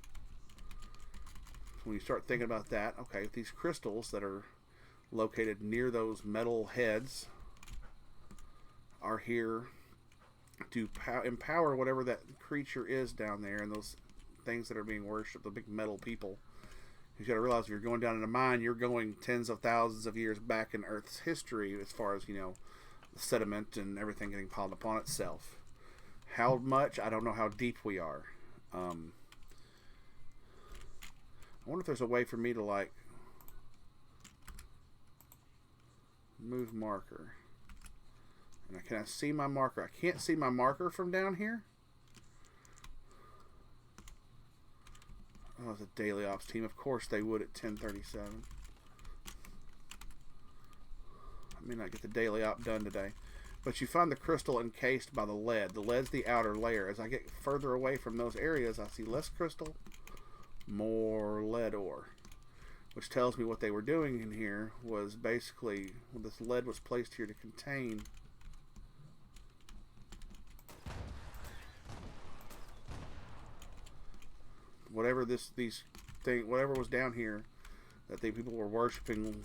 When you start thinking about that, okay, these crystals that are located near those metal heads are here to empower whatever that creature is down there, and those things that are being worshipped, the big metal people. You got to realize if you're going down in a mine, you're going tens of thousands of years back in Earth's history as far as, you know, the sediment and everything getting piled upon itself. How much? I don't know how deep we are. I wonder if there's a way for me to, like, move marker. And can I see my marker? I can't see my marker from down here. Oh, it's a daily ops team. Of course they would at 10:37. I may not get the daily op done today. But you find the crystal encased by the lead. The lead's the outer layer. As I get further away from those areas, I see less crystal, more lead ore. Which tells me what they were doing in here was basically, this lead was placed here to contain whatever whatever was down here that the people were worshiping,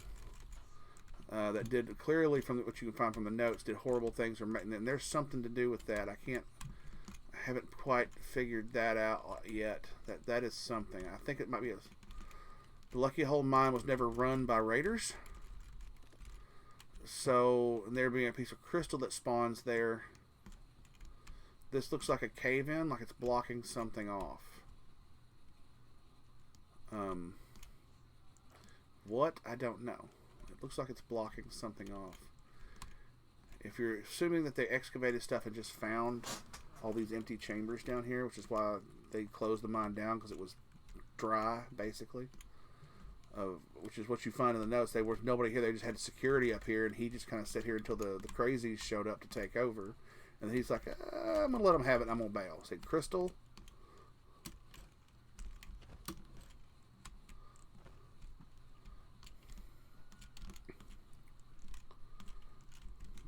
that did clearly, from what you can find from the notes, did horrible things, and there's something to do with that. I haven't quite figured that out yet. That is something. I think it might be the Lucky Hole mine was never run by raiders, so there being a piece of crystal that spawns there. This looks like a cave-in, like it's blocking something off. What? I don't know. It looks like it's blocking something off. If you're assuming that they excavated stuff and just found all these empty chambers down here, which is why they closed the mine down, because it was dry, basically. Which is what you find in the notes. There was nobody here. They just had security up here, and he just kind of sat here until the crazies showed up to take over. And he's like, I'm going to let them have it, and I'm going to bail. Said crystal.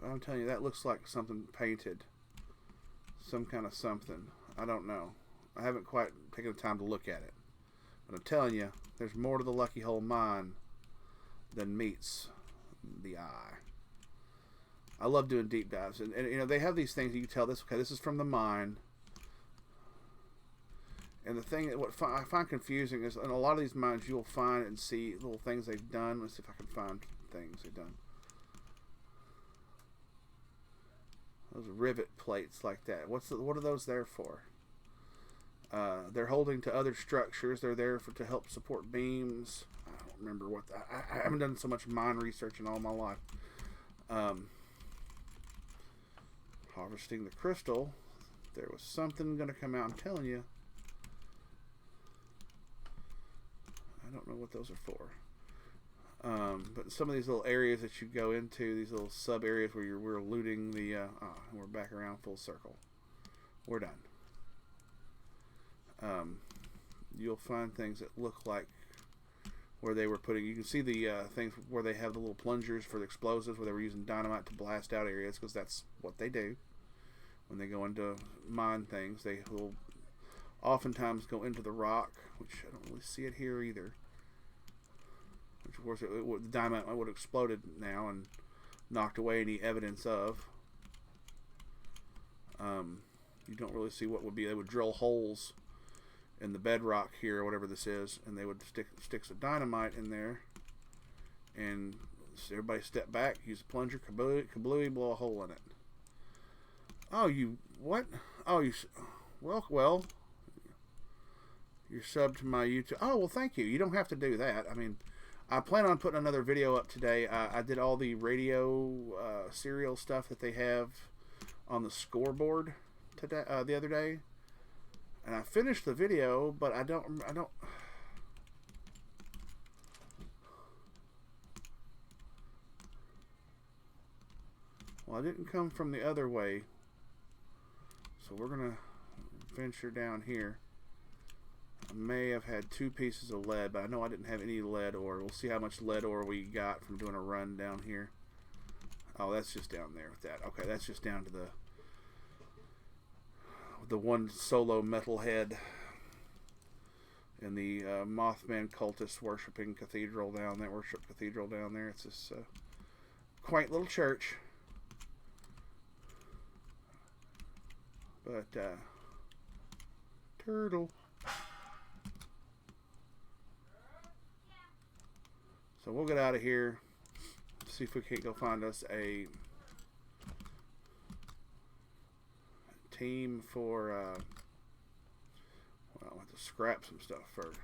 I'm telling you, that looks like something painted. Some kind of something. I don't know. I haven't quite taken the time to look at it. But I'm telling you, there's more to the Lucky Hole mine than meets the eye. I love doing deep dives. And you know, they have these things you can tell this, okay, this is from the mine. And the thing that I find confusing is in a lot of these mines you'll find and see little things they've done. Let's see if I can find things they've done. Those rivet plates like that. What are those there for? They're holding to other structures. They're there to help support beams. I don't remember what. I haven't done so much mine research in all my life. Harvesting the crystal. There was something going to come out. I'm telling you. I don't know what those are for. But some of these little areas that you go into, these little sub areas where we're looting the, we're back around full circle. We're done. You'll find things that look like where they were putting, you can see the things where they have the little plungers for the explosives, where they were using dynamite to blast out areas, because that's what they do. When they go into mine things, they will oftentimes go into the rock, which I don't really see it here either. Which of course, the dynamite would have exploded now and knocked away any evidence of. You don't really see what would be. They would drill holes in the bedrock here, or whatever this is, and they would stick some dynamite in there, and so everybody step back, use a plunger, kablooey, blow a hole in it. Oh, you what? Oh, you well. You're subbed to my YouTube. Oh, well, thank you. You don't have to do that. I mean, I plan on putting another video up today. I did all the radio serial stuff that they have on the scoreboard today, the other day, and I finished the video, but I don't. Well, I didn't come from the other way, so we're gonna venture down here. I may have had 2 pieces of lead, but I know I didn't have any lead ore. We'll see how much lead ore we got from doing a run down here. Oh, that's just down there with that. Okay, that's just down to the one solo metalhead in the Mothman cultist worshiping cathedral down there. Worship cathedral down there. It's this quaint little church. But turtle. So we'll get out of here, see if we can't go find us a team for, well, I'll have to scrap some stuff first.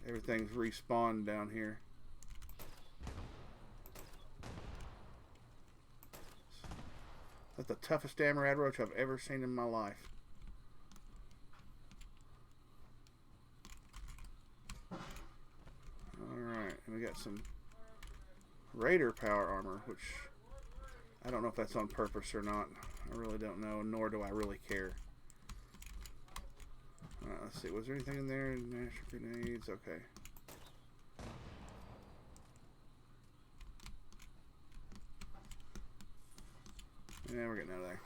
Everything's respawned down here. That's the toughest damn rad roach I've ever seen in my life. Alright, and we got some Raider power armor, which I don't know if that's on purpose or not. I really don't know, nor do I really care. Alright, let's see. Was there anything in there? Nash grenades. Okay. Yeah, we're getting out of there.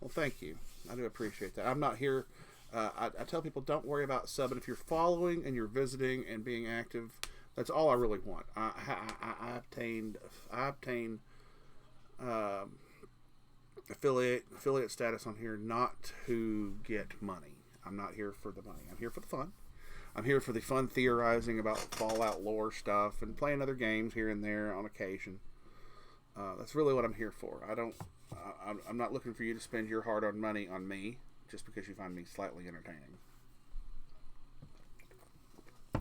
Well, thank you. I do appreciate that. I'm not here. I tell people, don't worry about subbing. If you're following and you're visiting and being active, that's all I really want. I obtained affiliate status on here not to get money. I'm not here for the money. I'm here for the fun. I'm here for the fun theorizing about Fallout lore stuff and playing other games here and there on occasion. That's really what I'm here for. I'm not looking for you to spend your hard-earned money on me just because you find me slightly entertaining.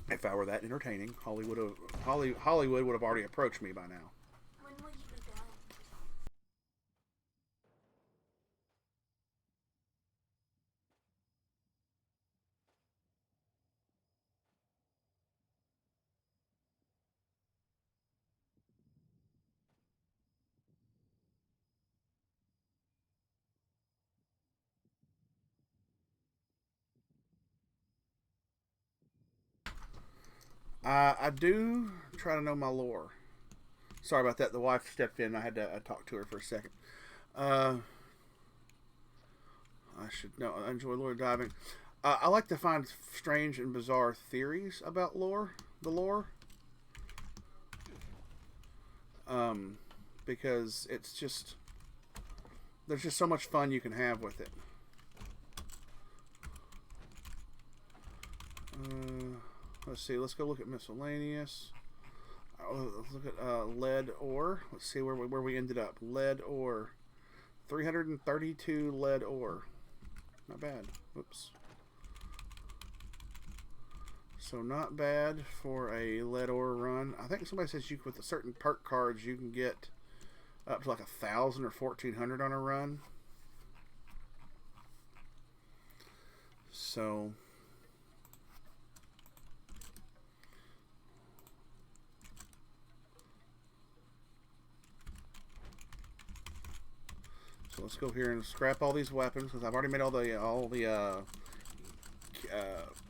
If I were that entertaining, Hollywood would have already approached me by now. When will you be going? I do try to know my lore. Sorry about that. The wife stepped in. I had to talk to her for a second. I should know. I enjoy lore diving. I like to find strange and bizarre theories about lore. The lore. Because it's just... There's just so much fun you can have with it. Let's see. Let's go look at miscellaneous. Let's look at lead ore. Let's see where we ended up. Lead ore. 332 lead ore. Not bad. Whoops. So not bad for a lead ore run. I think somebody says with a certain perk cards you can get up to like 1,000 or 1,400 on a run. So... So let's go here and scrap all these weapons because I've already made all the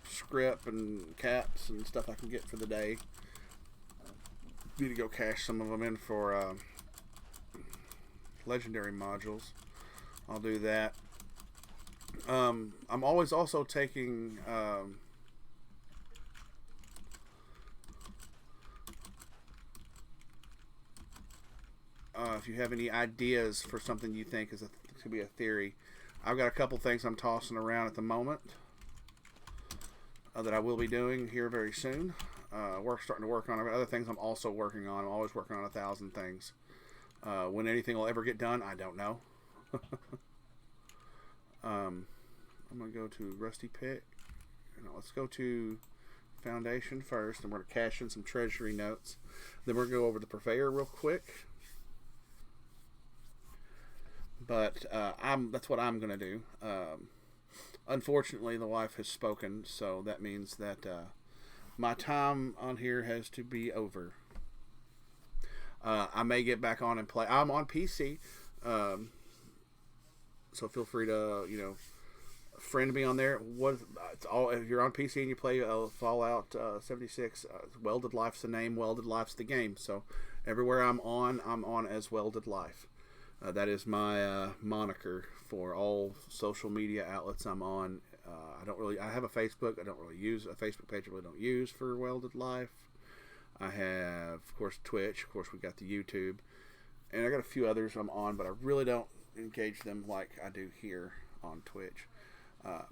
script and caps and stuff I can get for the day. Need to go cash some of them in for legendary modules. I'll do that. I'm always also taking if you have any ideas for something you think could be a theory. I've got a couple things I'm tossing around at the moment that I will be doing here very soon. We're starting to work on other things I'm also working on. I'm always working on 1,000 things. When anything will ever get done, I don't know. I'm going to go to Rusty Pick. No, let's go to Foundation first, and we're going to cash in some treasury notes. Then we're going to go over the Purveyor real quick. But that's what I'm going to do. Unfortunately, the wife has spoken, so that means that my time on here has to be over. I may get back on and play. I'm on PC, so feel free to friend me on there. It's all if you're on PC and you play Fallout 76. Welded Life's the name. Welded Life's the game. So everywhere I'm on as Welded Life. That is my moniker for all social media outlets I'm on. I have a Facebook. I don't really use a Facebook page. I really don't use for Welded Life. I have, of course, Twitch. Of course, we got the YouTube, and I got a few others I'm on, but I really don't engage them like I do here on Twitch. I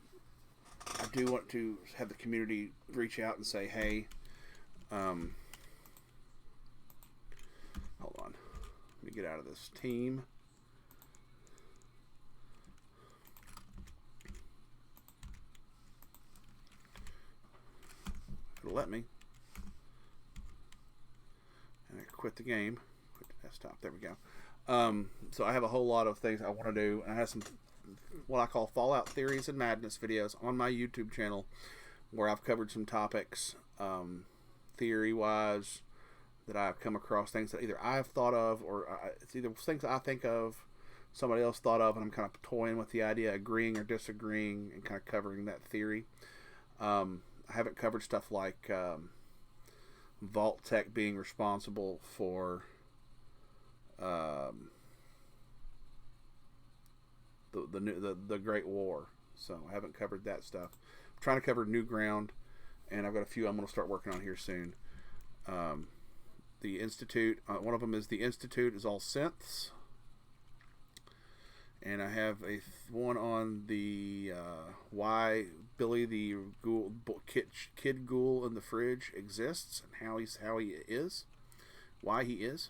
do want to have the community reach out and say, hey, hold on, let me get out of this team. It'll let me. And I quit the game. Quit the desktop. There we go. So I have a whole lot of things I want to do. I have some what I call Fallout Theories and Madness videos on my YouTube channel where I've covered some topics theory-wise that I've come across, things that either I've thought of or it's either things I think of, somebody else thought of, and I'm kind of toying with the idea, agreeing or disagreeing, and kind of covering that theory. I haven't covered stuff like Vault-Tec being responsible for the Great War, so I haven't covered that stuff. I'm trying to cover new ground, and I've got a few I'm going to start working on here soon. The Institute, one of them is the Institute is all synths, and I have one on the why Billy the Ghoul, Kid Ghoul in the fridge exists and how he is, why he is.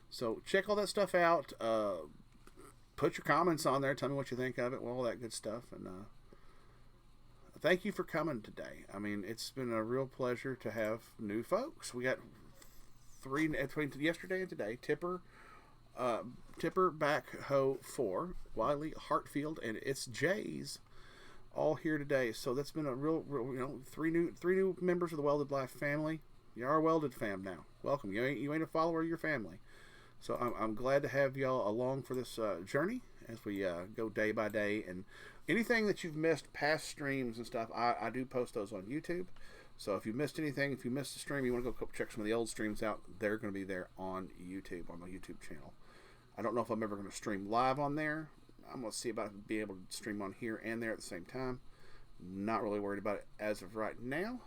So check all that stuff out. Put your comments on there. Tell me what you think of it. Well, all that good stuff. And thank you for coming today. I mean, it's been a real pleasure to have new folks. We got 3 between yesterday and today. Tipper, Backhoe 4, Wiley, Hartfield, and it's Jay's all here today. So that's been a real three new members of the Welded Life family. You are a Welded fam now. Welcome. You ain't a follower of your family. So I'm glad to have y'all along for this journey as we go day by day. And anything that you've missed, past streams and stuff, I do post those on YouTube. So if you missed anything, if you missed a stream, you want to go check some of the old streams out, they're going to be there on YouTube, on my YouTube channel. I don't know if I'm ever going to stream live on there. I'm going to see about being able to stream on here and there at the same time. Not really worried about it as of right now.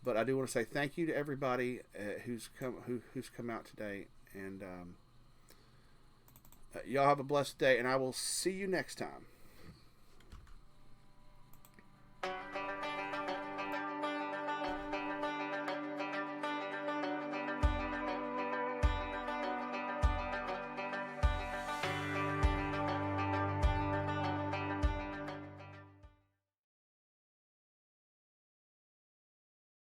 But I do want to say thank you to everybody who's come out today. And y'all have a blessed day, and I will see you next time.